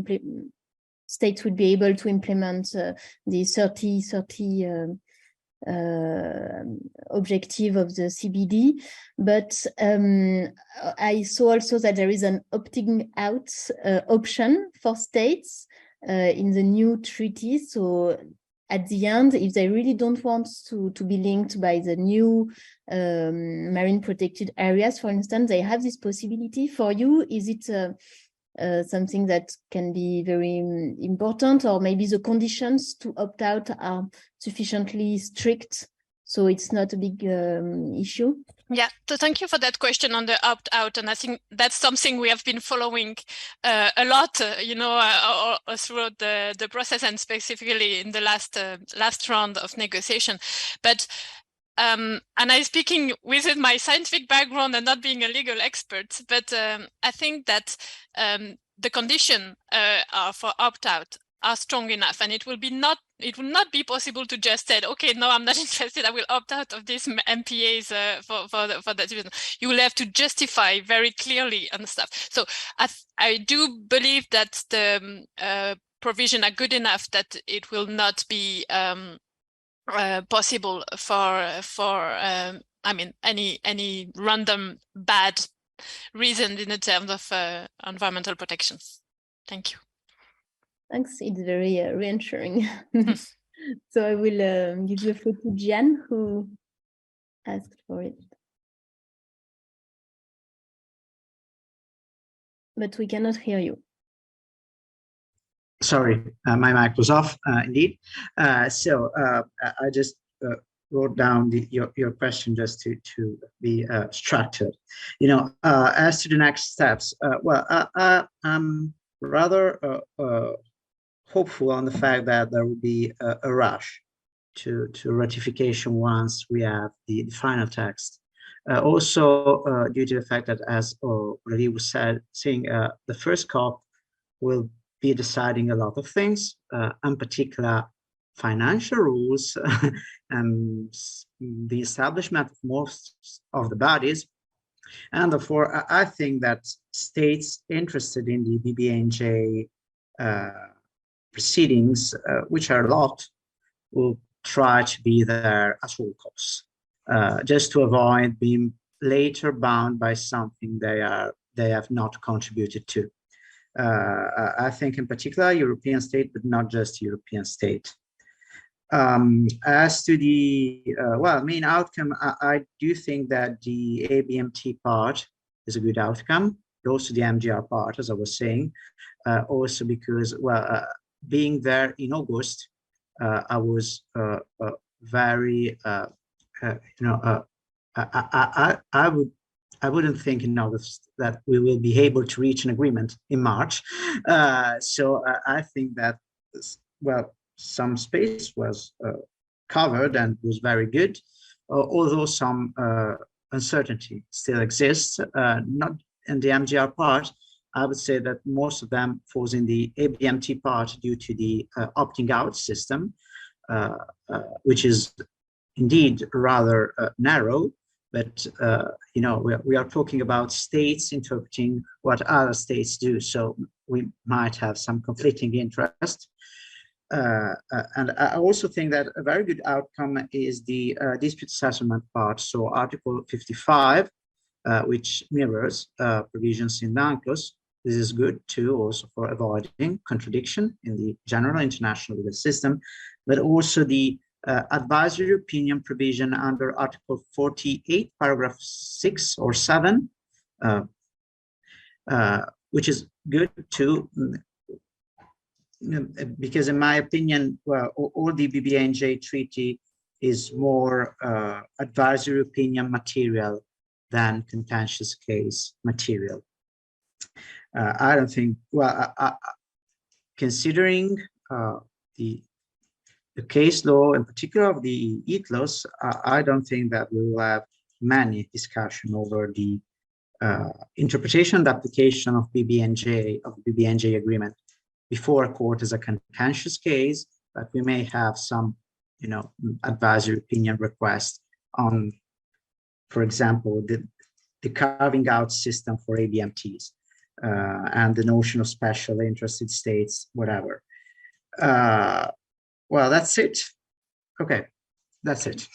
states would be able to implement the 30-30 objective of the CBD. But I saw also that there is an opting out option for states in the new treaty. So at the end, if they really don't want to be linked by the new marine protected areas, for instance, they have this possibility. For you, is it something that can be very important, or maybe the conditions to opt out are sufficiently strict, so it's not a big issue?
Yeah, so thank you for that question on the opt-out, and I think that's something we have been following a lot, throughout the process, and specifically in the last round of negotiation. But and I'm speaking within my scientific background and not being a legal expert, but I think that the condition for opt-out are strong enough, and it will not be possible to just say, okay, no, I'm not interested, I will opt out of these MPAs for that. You will have to justify very clearly and stuff. So I do believe that the provision are good enough that it will not be possible for I mean, any random bad reason in the terms of environmental protection. Thank you.
Thanks, it's very reassuring. So I will give the floor to Gian, who asked for it. But we cannot hear you.
Sorry, my mic was off, indeed. So I just wrote down your question just to be structured. As to the next steps, I'm rather hopeful on the fact that there will be a rush to ratification once we have the final text. Also, due to the fact that, as already was saying, the first COP will be deciding a lot of things, in particular financial rules and the establishment of most of the bodies. And therefore, I think that states interested in the BBNJ proceedings, which are a lot, will try to be there at all costs, just to avoid being later bound by something they have not contributed to. I think in particular European state, but not just European state. As to the main outcome, I do think that the ABMT part is a good outcome, but also the MGR part, as I was saying, also because, being there in August, I was very, I would I wouldn't think that we will be able to reach an agreement in March. So I think that, well, some space was covered and was very good, although some uncertainty still exists, not in the MGR part. I would say that most of them falls in the ABMT part due to the opting out system, which is indeed rather narrow. But you know, we are talking about states interpreting what other states do, so we might have some conflicting interest. And I also think that a very good outcome is the dispute settlement part. So Article 55, which mirrors provisions in UNCLOS. This is good too, also for avoiding contradiction in the general international legal system, but also the advisory opinion provision under Article 48, paragraph 6 or 7, which is good too, because in my opinion, well, all the BBNJ treaty is more advisory opinion material than contentious case material. I don't think, well, considering the case law, in particular of the ETLOS, I don't think that we will have many discussion over the interpretation and application of BBNJ agreement before a court as a contentious case, but we may have some, you know, advisory opinion request on, for example, the carving out system for ABMTs and the notion of special interested states, whatever. Well, that's it. Okay, that's it.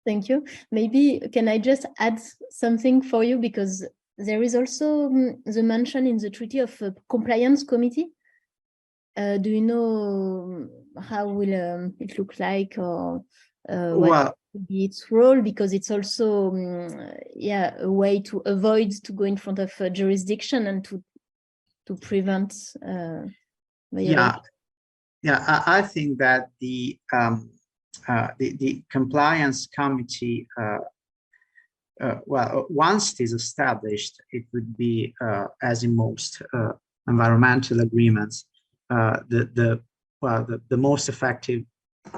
Thank you. Maybe can I just add something for you, because there is also the mention in the treaty of a compliance committee. Do you know how will it look like, or what will be its role? Because it's also yeah, a way to avoid to go in front of a jurisdiction and to prevent
Yeah, I think that the compliance committee, well, once it is established, it would be, as in most environmental agreements, the most effective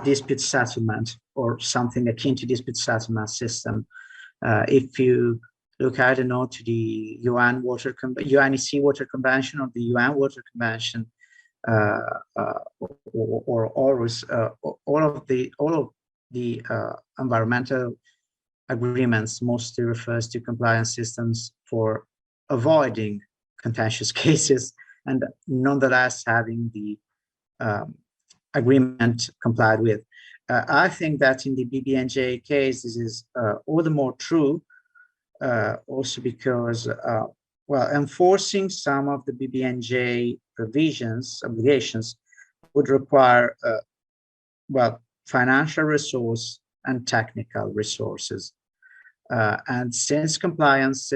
dispute settlement, or something akin to dispute settlement system. If you look, I don't know, to the UNEC Water Convention or the UN Water Convention, or all of the environmental agreements mostly refers to compliance systems for avoiding contentious cases, and nonetheless having the agreement complied with. I think that in the BBNJ case, this is all the more true, also because well, enforcing some of the BBNJ provisions, obligations, would require, well, financial resource and technical resources. And since compliance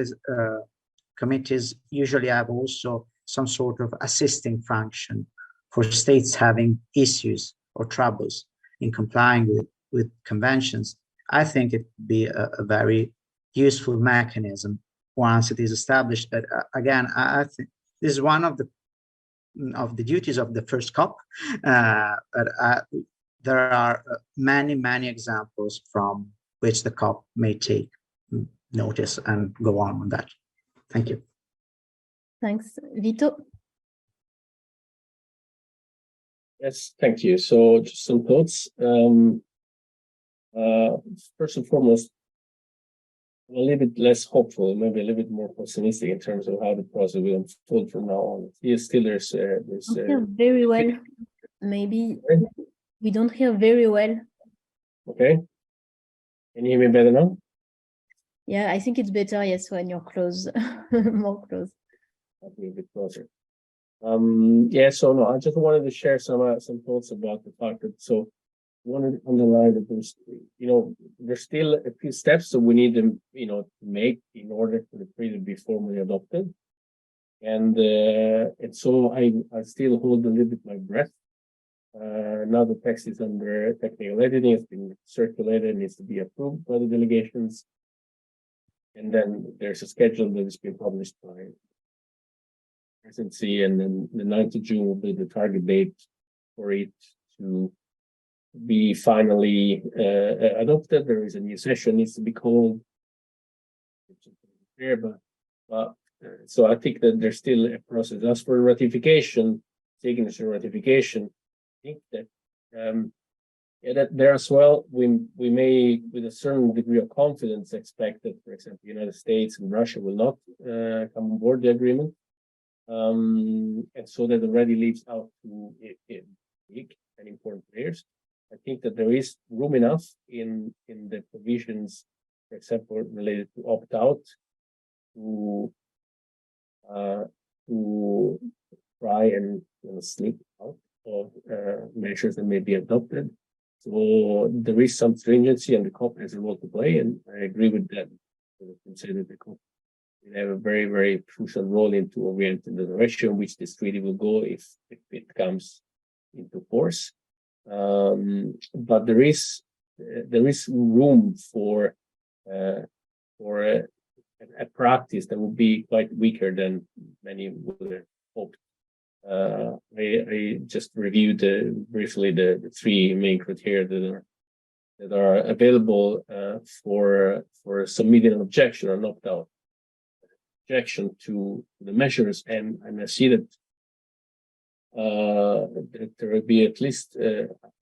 committees usually have also some sort of assisting function for states having issues or troubles in complying with conventions, I think it would be a very useful mechanism once it is established. But again, I think this is one of the duties of the first COP, but there are many examples from which the COP may take notice and go on that. Thank you.
Thanks. Vito?
Yes, thank you. So just some thoughts. First and foremost, a little bit less hopeful, maybe a little bit more pessimistic in terms of how the process will unfold from now on. Yes, still there's
very well. Maybe we don't hear very well.
Okay. Can you hear me better now?
Yeah, I think it's better, yes, when you're close, more close.
I'll be a bit closer. Yeah, so no, I just wanted to share some thoughts about the fact that, so I wanted to underline that there's, you know, there's still a few steps that we need to, you know, make in order for the treaty to be formally adopted. And so I still hold a little bit my breath. Now the text is under technical editing, it's been circulated, needs to be approved by the delegations. And then there's a schedule that has been published by presidency, and then the 9th of June will be the target date for it to be finally adopted. There is a new session needs to be called. So I think that there's still a process. As for ratification, signature ratification, I think that that there as well, we may, with a certain degree of confidence, expect that, for example, the United States and Russia will not come on board the agreement. And so that already leaves out to big and important players. I think that there is room enough in the provisions, for example, related to opt-out, to try and sneak out of measures that may be adopted. So there is some stringency, and the COP has a role to play, and I agree with that. I can say that the COP will have a very, very crucial role into orienting the direction in which this treaty will go if it comes into force. But there is room for a practice that would be quite weaker than many would have hoped. I just reviewed briefly the three main criteria that are available for submitting an objection or an opt-out. Objection to the measures, and I see that that there will be at least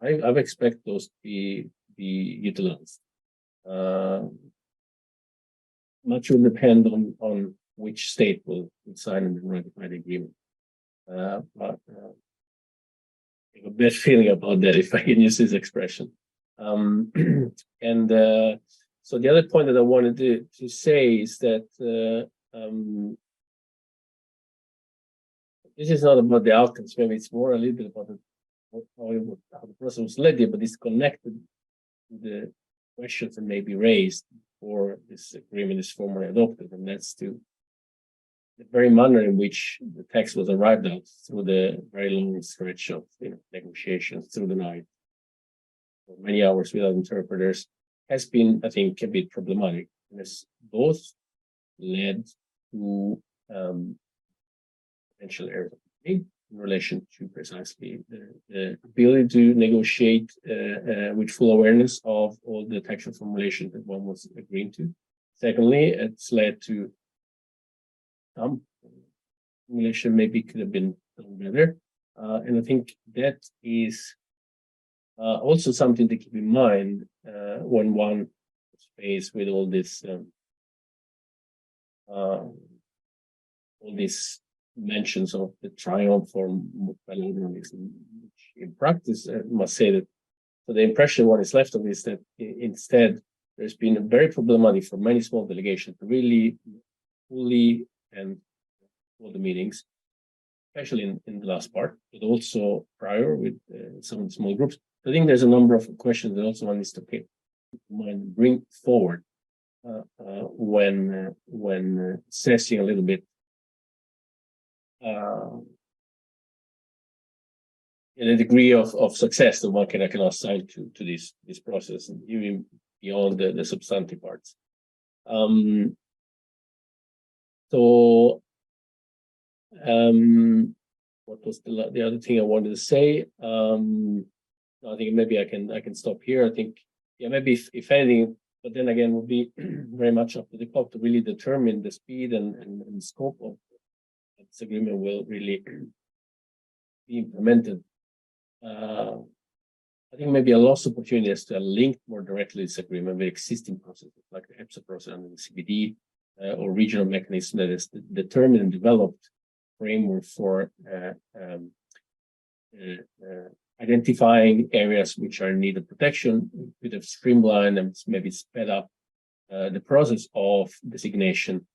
I expect those to be utilized. Much will depend on which state will sign and ratify the agreement. But I have a bad feeling about that, if I can use this expression. And so the other point that I wanted to say is that this is not about the outcomes. Maybe it's more a little bit about how the process was led, but it's connected to the questions that may be raised before this agreement is formally adopted, and that's to the very manner in which the text was arrived at through the very long stretch of negotiations through the night, for many hours without interpreters, has been, I think, a bit problematic, and it's both led to potential errors in relation to precisely the ability to negotiate with full awareness of all the textual formulation that one was agreeing to. Secondly, it's led to some formulation maybe could have been done better. And I think that is also something to keep in mind when one is faced with all these mentions of the triumph for multilateralism, which in practice, I must say that so the impression one is left of is that instead there's been very problematic for many small delegations to really fully and all the meetings, especially in the last part, but also prior with some of the small groups. I think there's a number of questions that also one needs to keep in mind and bring forward when assessing a little bit the degree of success that one can assign to this process, and even beyond the substantive parts. What was the other thing I wanted to say? I think maybe I can stop here. I think maybe if anything, but then again, will be very much up to the COP to really determine the speed and scope of this agreement will really be implemented. I think maybe a lost opportunity is to link more directly this agreement with existing processes like the EPSA process and the CBD or regional mechanism that is determined and developed framework for identifying areas which are in need of protection, could have streamlined and maybe sped up the process of designation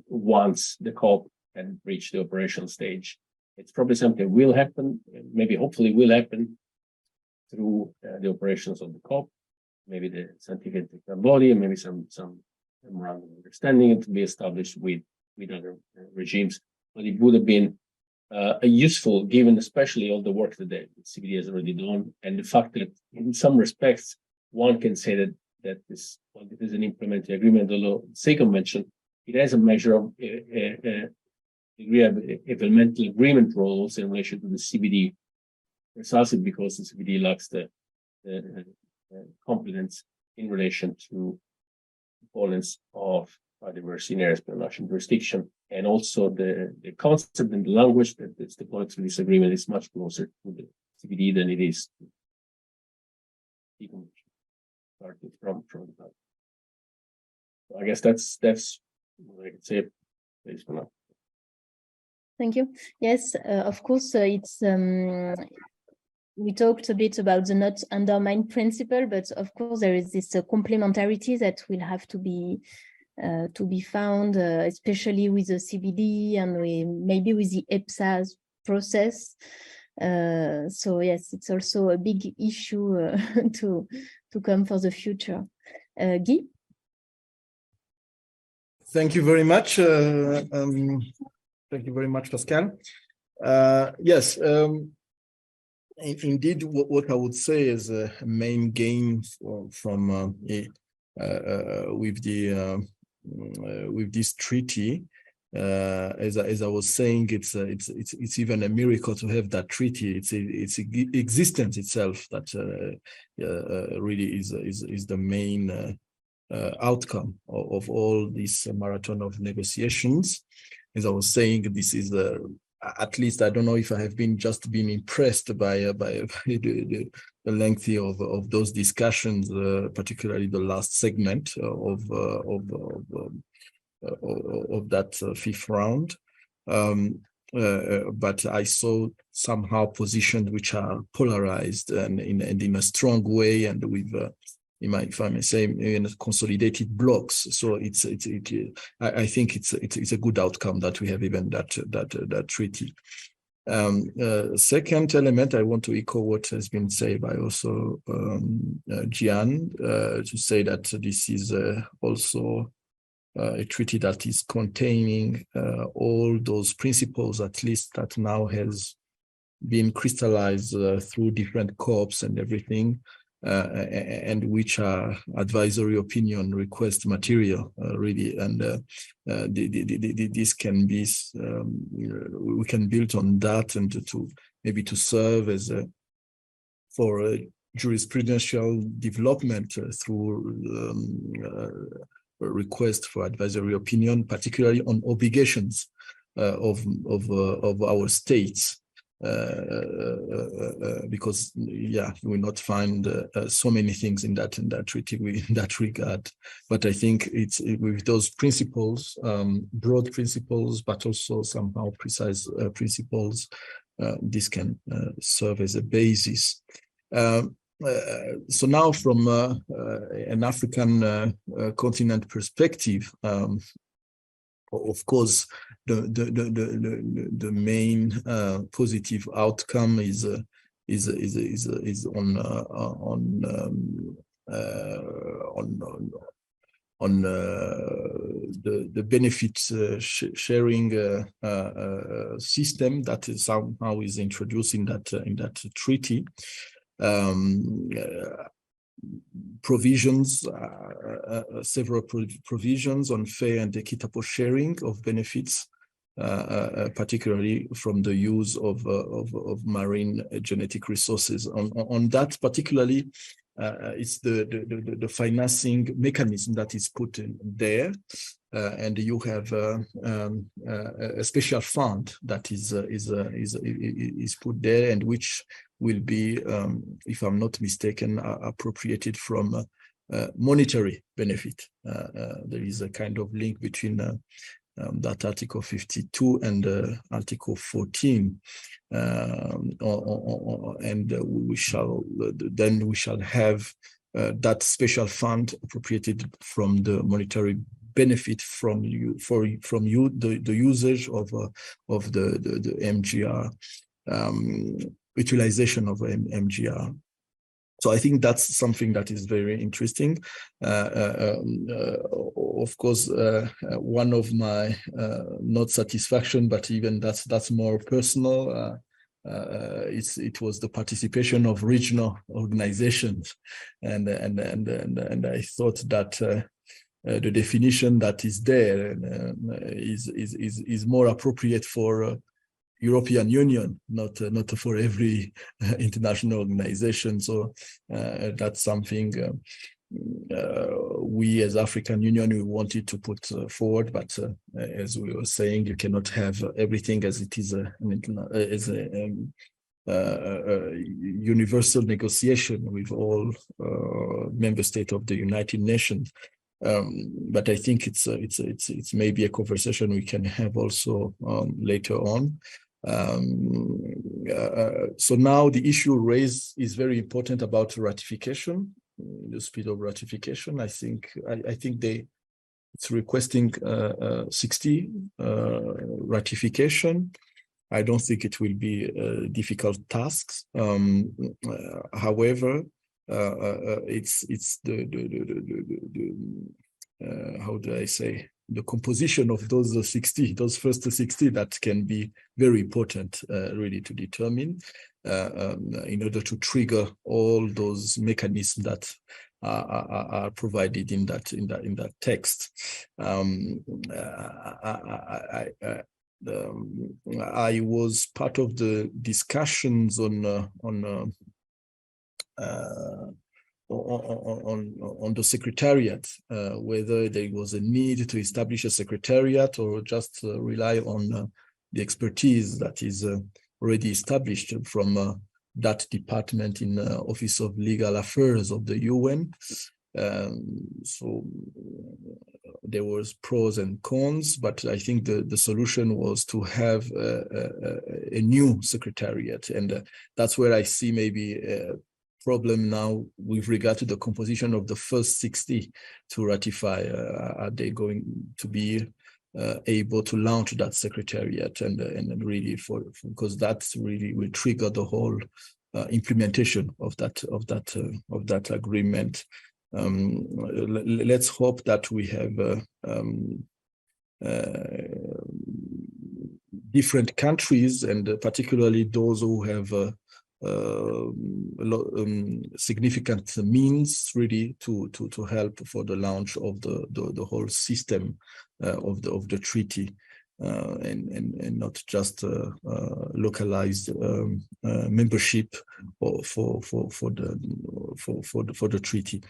once the COP had reached the operational stage. It's probably something that will happen, maybe hopefully will happen through the operations of the COP, maybe the scientific body, and maybe some memorandum of understanding to be established with other regimes. But it would have been useful, given especially all the work that the CBD has already done, and the fact that in some respects, one can say that that this, well, it is an implementing agreement, although the convention, it has a measure of degree of environmental agreement rules in relation to the CBD, precisely because the CBD lacks the competence in relation to components of biodiversity in areas of national jurisdiction, and also the concept and the language that is deployed to this agreement is much closer to the CBD than it is to the convention. Starting from the top. So I guess that's what I could say based for now.
Thank you. Yes, of course, it's we talked a bit about the not undermine principle, but of course there is this complementarity that will have to be found, especially with the CBD and maybe with the EPSAS process. So yes, it's also a big issue to come for the future. Guy?
Thank you very much. Thank you very much, Pascal. Yes, indeed, what I would say is a main gain from with this treaty. As I was saying, it's even a miracle to have that treaty. It's existence itself that really is the main outcome of all this marathon of negotiations. As I was saying, this is at least I don't know if I have been impressed by the length of those discussions, particularly the last segment of that fifth round. But I saw somehow positions which are polarized and in a strong way, and with if I may say, in consolidated blocks. So I think it's a good outcome that we have even that treaty. Second element, I want to echo what has been said by also Gian, to say that this is also a treaty that is containing all those principles, at least that now has been crystallized through different COPs and everything, and which are advisory opinion request material, really. And this can be, we can build on that and to maybe to serve as for a jurisprudential development through request for advisory opinion, particularly on obligations of our states, because you will not find so many things in that treaty in that regard. But I think it's with those principles, broad principles, but also somehow precise principles, this can serve as a basis. So now, from an African continent perspective, of course, the main positive outcome is on the benefit sharing system that is somehow is introduced in that treaty. Provisions, several provisions on fair and equitable sharing of benefits, particularly from the use of marine genetic resources. On that particularly, it's the financing mechanism that is put in there, and you have a special fund that is put there, and which will be, if I'm not mistaken, appropriated from monetary benefit. There is a kind of link between that Article 52 and Article 14, and we shall have that special fund appropriated from the monetary benefit from the usage of the MGR, utilization of MGR. So I think that's something that is very interesting. Of course, one of my not satisfaction, but even that's more personal. it was the participation of regional organizations, and I thought that the definition that is there is more appropriate for European Union, not for every international organization. So that's something we as African Union, we wanted to put forward, but as we were saying, you cannot have everything as it is a universal negotiation with all member states of the United Nations. But I think it's maybe a conversation we can have also later on. So now the issue raised is very important about ratification, the speed of ratification. I think it's requesting 60 ratification. I don't think it will be a difficult task. However, it's the how do I say, the composition of those 60, those first 60 that can be very important really to determine in order to trigger all those mechanisms that are provided in that text. I was part of the discussions on the secretariat, whether there was a need to establish a secretariat or just rely on the expertise that is already established from that department in the Office of Legal Affairs of the UN. So there was pros and cons, but I think the solution was to have a new secretariat, and that's where I see maybe problem now with regard to the composition of the first 60 to ratify. Are they going to be able to launch that secretariat and really because that really will trigger the whole implementation of that agreement. Let's hope that we have different countries, and particularly those who have significant means really to help for the launch of the whole system of the treaty, and not just localized membership for the treaty.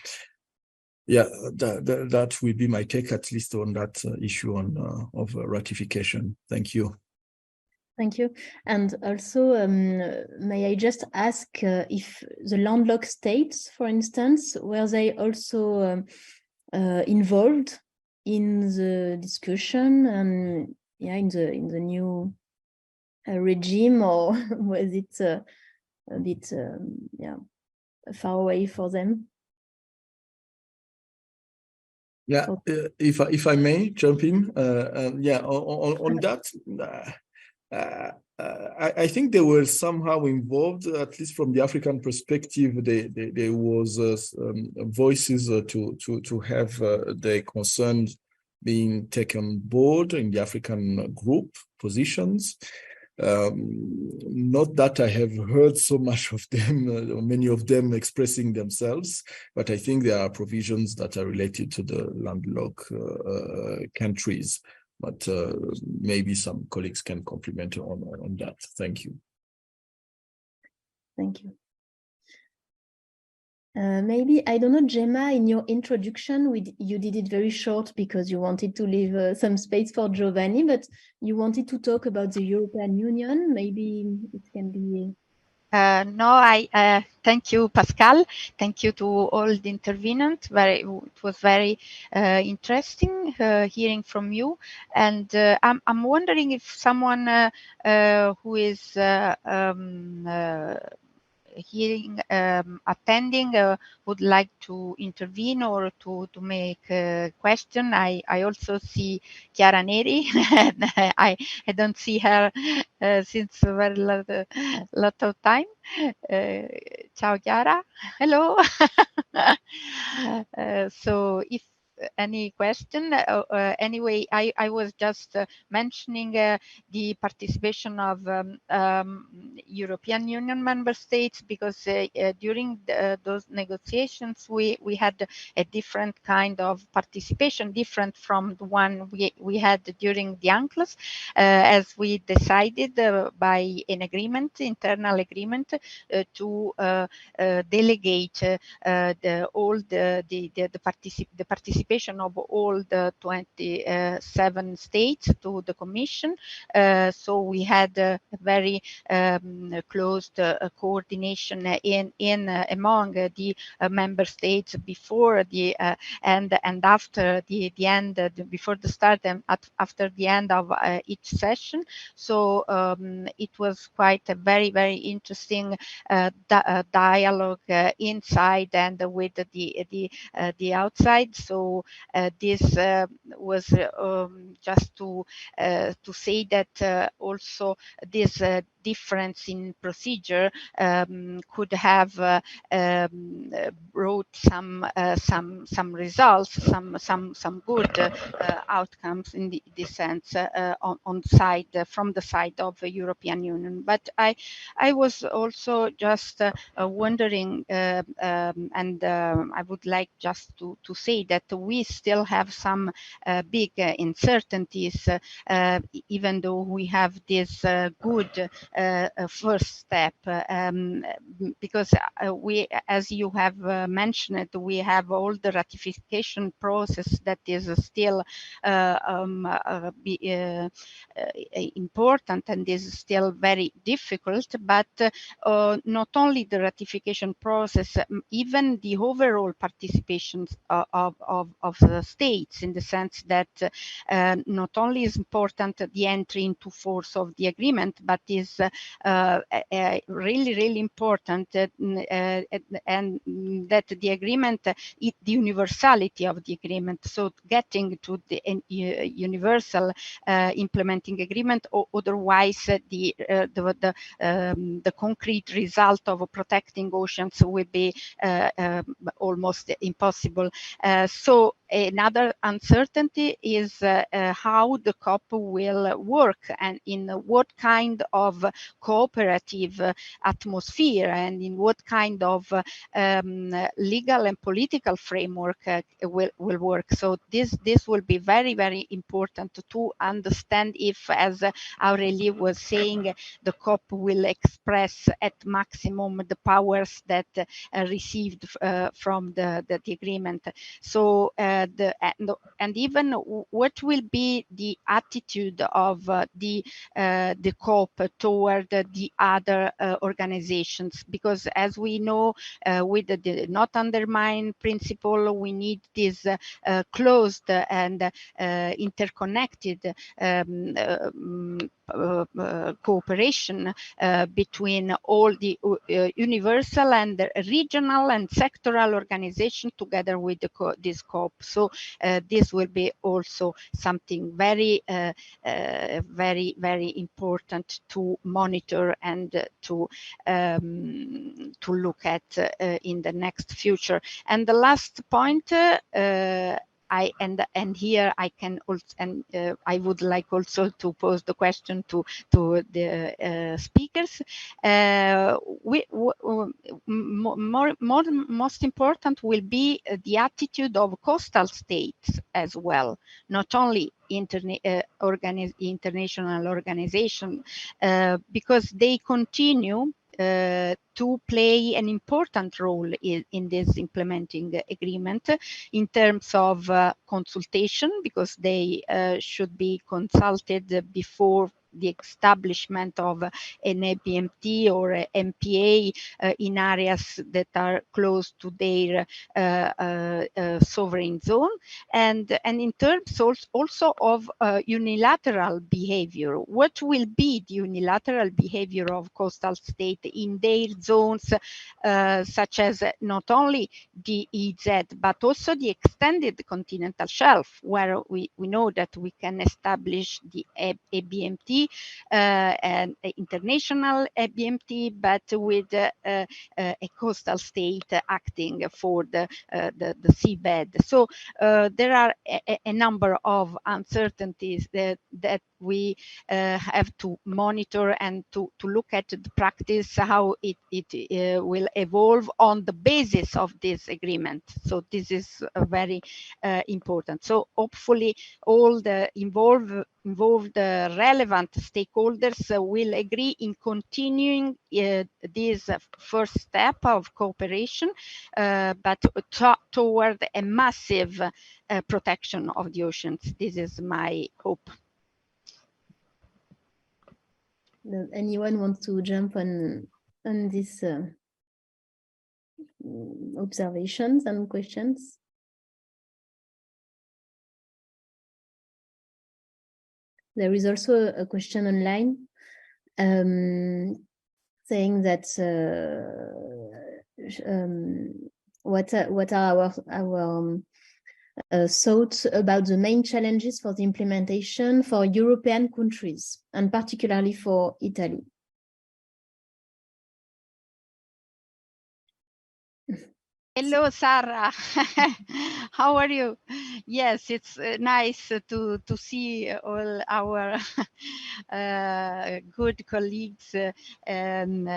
Yeah, that will be my take, at least on that issue of ratification. Thank you.
Thank you. And also, may I just ask if the landlocked states, for instance, were they also involved in the discussion and in the new regime, or was it a bit far away for them?
Yeah, okay. If I may jump in, on that. I think they were somehow involved, at least from the African perspective. There was voices to have their concerns being taken on board in the African group positions. Not that I have heard so much of them, many of them expressing themselves, but I think there are provisions that are related to the landlocked countries. But maybe some colleagues can compliment on that. Thank you.
Thank you. Maybe, I don't know, Gemma, in your introduction, you did it very short because you wanted to leave some space for Giovanni, but you wanted to talk about the European Union. Maybe it can be...
No, I thank you, Pascal. Thank you to all the intervenants. It was very interesting hearing from you. And I'm wondering if someone who is attending would like to intervene or to make a question. I also see Chiara Neri, and I don't see her since a very lot of time. Ciao Chiara, hello. So if any question? Anyway, I was just mentioning the participation of European Union member states, because during those negotiations we had a different kind of participation, different from the one we had during the UNCLOS, as we decided by an agreement, internal agreement, to delegate the participation of all the 27 states to the Commission. So we had a very closed coordination in among the member states before the and after the end, before the start and after the end of each session. So it was quite a very, very interesting dialogue inside and with the outside. So this was just to say that also this difference in procedure could have brought some results, some good outcomes in this sense on side from the side of the European Union. But I was also just wondering, and I would like just to say that we still have some big uncertainties, even though we have this good first step, because we, as you have mentioned, we have all the ratification process that is still important and is still very difficult. But not only the ratification process, even the overall participation of the states, in the sense that not only is important the entry into force of the agreement, but is really, really important, and that the agreement, the universality of the agreement. So getting to the universal implementing agreement, or otherwise the concrete result of protecting oceans will be almost impossible. So another uncertainty is how the COP will work, and in what kind of cooperative atmosphere, and in what kind of legal and political framework will work. So this will be very, very important to understand if, as Aurélie was saying, the COP will express at maximum the powers that received from the agreement. So and even what will be the attitude of the COP toward the other organizations, because as we know, with the not undermine principle, we need this closed and interconnected cooperation between all the universal and regional and sectoral organizations together with this COP. So this will be also something very, very, very important to monitor and to look at in the next future. And the last point, here I can also, and I would like also to pose the question to the speakers. Most important will be the attitude of coastal states as well, not only international organization, because they continue to play an important role in this implementing agreement in terms of consultation, because they should be consulted before the establishment of an ABMT or a MPA in areas that are close to their sovereign zone, and in terms also of unilateral behavior. What will be the unilateral behavior of coastal state in their zones, such as not only the EZ, but also the extended continental shelf, where we know that we can establish the ABMT BMT, an international BMT, but with a coastal state acting for the seabed. So there are a number of uncertainties that we have to monitor and to look at the practice, how it will evolve on the basis of this agreement. So this is very important. So hopefully all the involved relevant stakeholders will agree in continuing this first step of cooperation, but toward a massive protection of the oceans. This is my hope.
Does anyone want to jump on these observations and questions? There is also a question online saying that what are our thoughts about the main challenges for the implementation for European countries, and particularly for Italy?
Hello, Sarah. How are you? Yes, it's nice to see all our good colleagues, and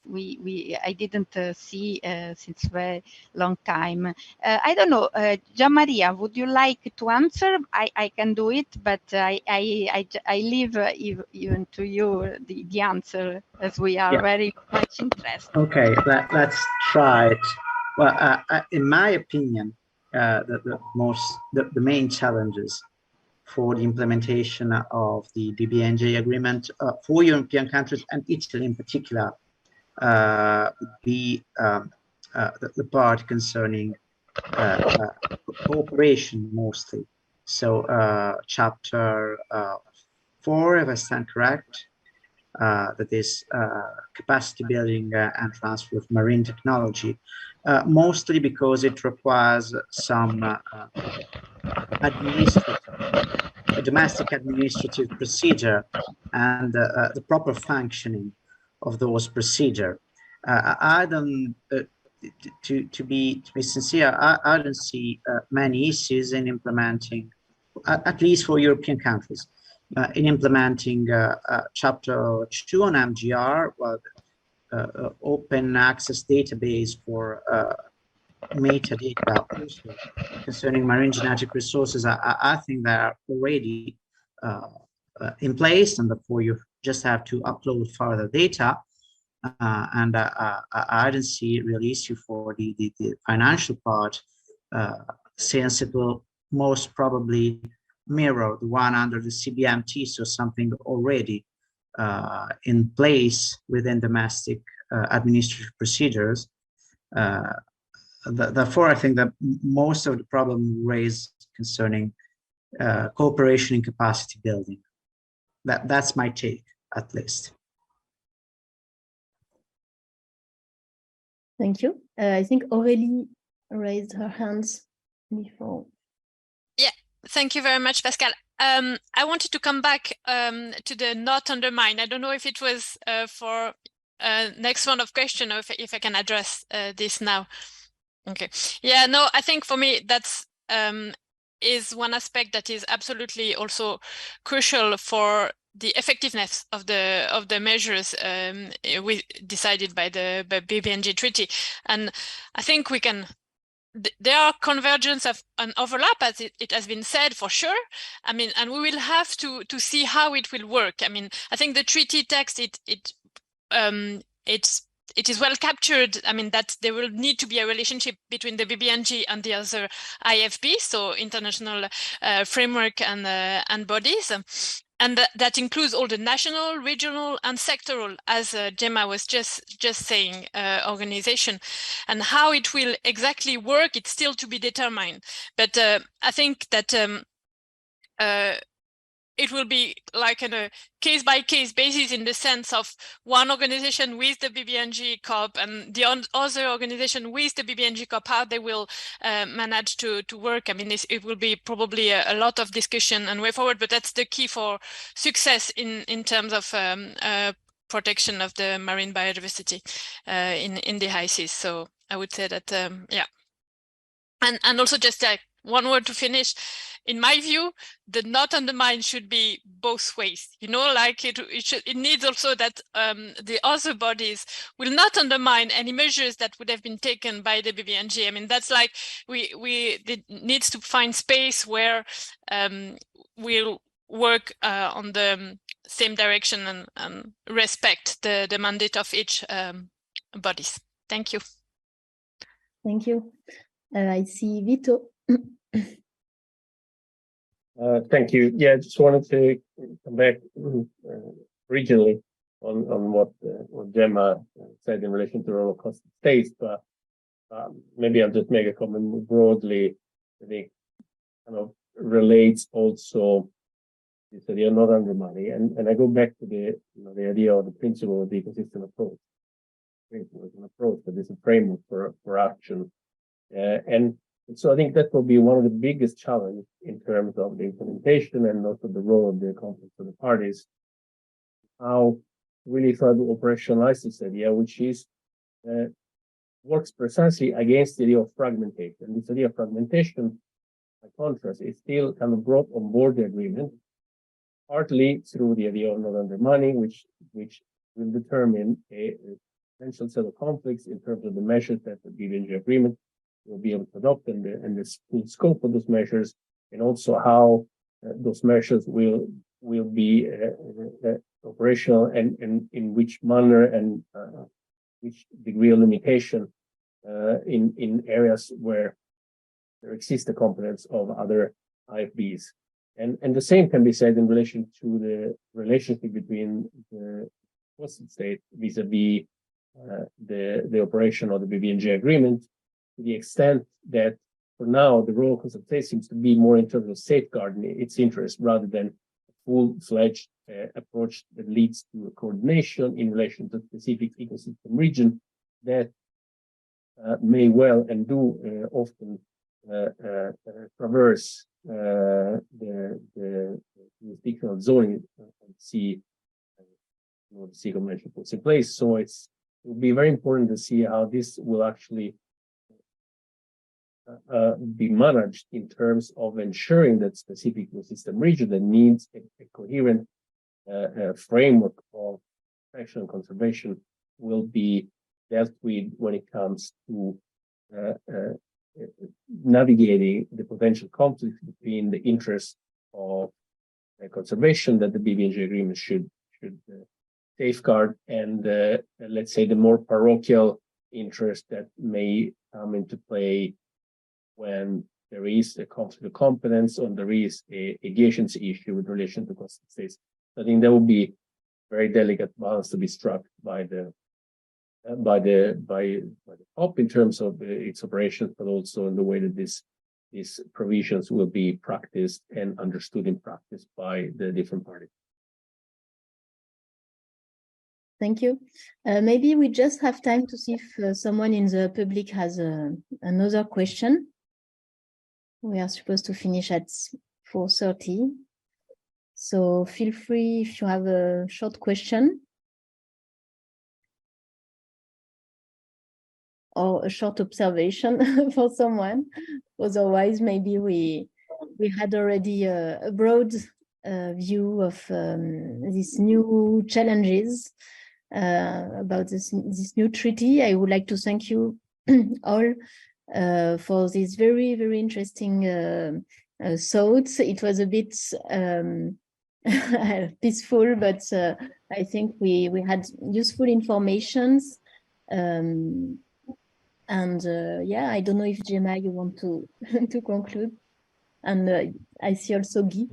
I didn't see since a very long time. I don't know, Gian Maria, would you like to answer? I can do it, but I leave even to you the answer, as we are very much interested.
Okay, let's try it. Well, in my opinion, the main challenges for the implementation of the BBNJ agreement for European countries, and Italy in particular, would be the part concerning cooperation mostly. So chapter 4, if I stand correct, that is capacity building and transfer of marine technology, mostly because it requires some domestic administrative procedure and the proper functioning of those procedures. I don't, to be sincere, I don't see many issues in implementing, at least for European countries, in implementing chapter 2 on MGR, well, open access database for metadata also concerning marine genetic resources. I think they are already in place, and therefore you just have to upload further data. And I don't see a real issue for the financial part, since it will most probably mirror the one under the CBMT, so something already in place within domestic administrative procedures. Therefore, I think that most of the problem raised concerning cooperation and capacity building. That's my take, at least.
Thank you. I think Aurélie raised her hands before.
Yeah, thank you very much, Pascal. I wanted to come back to the not undermine. I don't know if it was for next round of question, or if I can address this now. Okay. Yeah, no, I think for me that's is one aspect that is absolutely also crucial for the effectiveness of the measures we decided by the BBNJ treaty. And I think we can, there are convergence of an overlap, as it has been said, for sure. I mean, and we will have to see how it will work. I mean, I think the treaty text, it is well captured. I mean, that there will need to be a relationship between the BBNJ and the other IFB, so international framework and bodies. And that includes all the national, regional, and sectoral, as Gemma was just saying, organization. And how it will exactly work, it's still to be determined. But I think that it will be like in a case-by-case basis, in the sense of one organization with the BBNG COP and the other organization with the BBNG COP, how they will manage to work. I mean, it will be probably a lot of discussion and way forward, but that's the key for success in terms of protection of the marine biodiversity in the high seas. So I would say that, yeah. And also just one word to finish. In my view, the not undermine should be both ways. You know, like it needs also that the other bodies will not undermine any measures that would have been taken by the BBNG. I mean, that's like it needs to find space where we'll work on the same direction and respect the mandate of each bodies. Thank you.
Thank you. I see Vito.
Thank you. Yeah, I just wanted to come back regionally on what Gemma said in relation to the role of coastal states, but maybe I'll just make a comment more broadly. I think kind of relates also this idea of not undermining, and I go back to the idea of the principle of the ecosystem approach. Principle is an approach, but it's a framework for action, and so I think that will be one of the biggest challenges in terms of the implementation and also the role of the conference of the parties. How really try to operationalize this idea, which is works precisely against the idea of fragmentation. This idea of fragmentation, by contrast, is still kind of brought on board the agreement, partly through the idea of not undermining, which will determine a potential set of conflicts in terms of the measures that the BBNG agreement will be able to adopt and the full scope of those measures, and also how those measures will be operational and in which manner and which degree of limitation in areas where there exists the competence of other IFBs. And the same can be said in relation to the relationship between the coastal state vis-a-vis the operation of the BBNG agreement, to the extent that for now the role of coastal state seems to be more in terms of safeguarding its interests rather than a full-fledged approach that leads to a coordination in relation to a specific ecosystem region that may well and do often traverse the jurisdictional zoning and see the sea convention puts in place. So it will be very important to see how this will actually be managed in terms of ensuring that specific ecosystem region that needs a coherent framework of protection and conservation will be dealt with when it comes to navigating the potential conflict between the interests of conservation that the BBNG agreement should safeguard and let's say the more parochial interest that may come into play when there is a conflict of competence or there is a agency issue with relation to coastal states. I think there will be very delicate balance to be struck by the COP in terms of its operations, but also in the way that these provisions will be practiced and understood in practice by the different parties.
Thank you. Maybe we just have time to see if someone in the public has another question. We are supposed to finish at 4:30. So feel free if you have a short question or a short observation for someone. Otherwise, maybe we had already a broad view of these new challenges about this new treaty. I would like to thank you all for this very, very interesting thoughts. It was a bit peaceful, but I think we had useful informations. And yeah, I don't know if Gemma, you want to to conclude. And I see also Guy.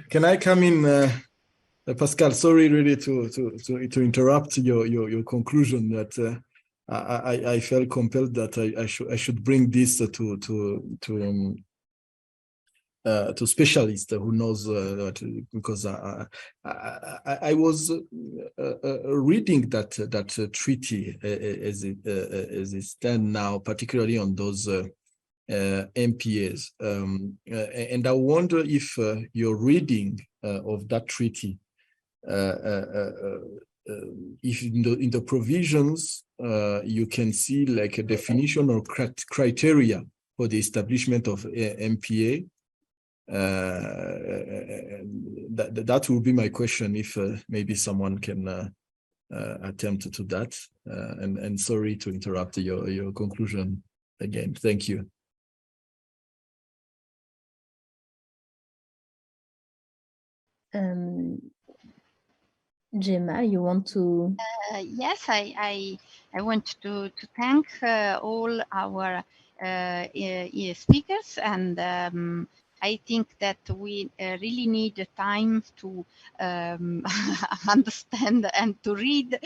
Can I come in, Pascal? Sorry, really, to interrupt your conclusion. That I felt compelled that I should bring this to specialists who knows because I was reading that treaty as it stands now, particularly on those MPAs, and I wonder if your reading of that treaty, if in the provisions you can see like a definition or criteria for the establishment of MPA. That will be my question, if maybe someone can attempt to that. And sorry to interrupt your conclusion again. Thank you.
Gemma, you want to?
Yes, I want to thank all our speakers, and I think that we really need the time to understand and to read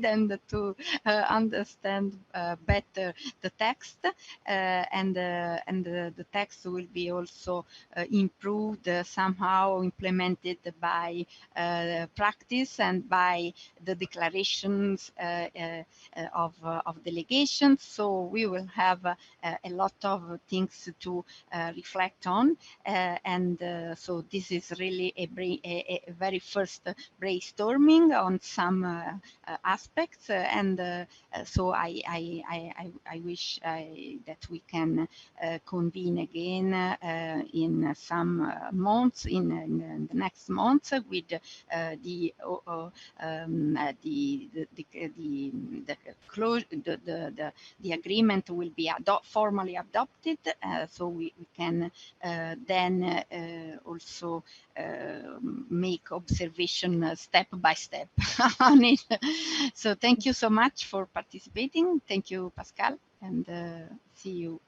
and to understand better the text, and the text will be also improved, somehow implemented by practice and by the declarations of delegations. So we will have a lot of things to reflect on, and so this is really a very first brainstorming on some aspects, and so I wish that we can convene again in some months, in the next months, with the agreement will be formally adopted, so we can then also make observation step by step on it. So thank you so much for participating. Thank you, Pascal, and see you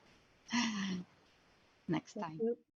next time.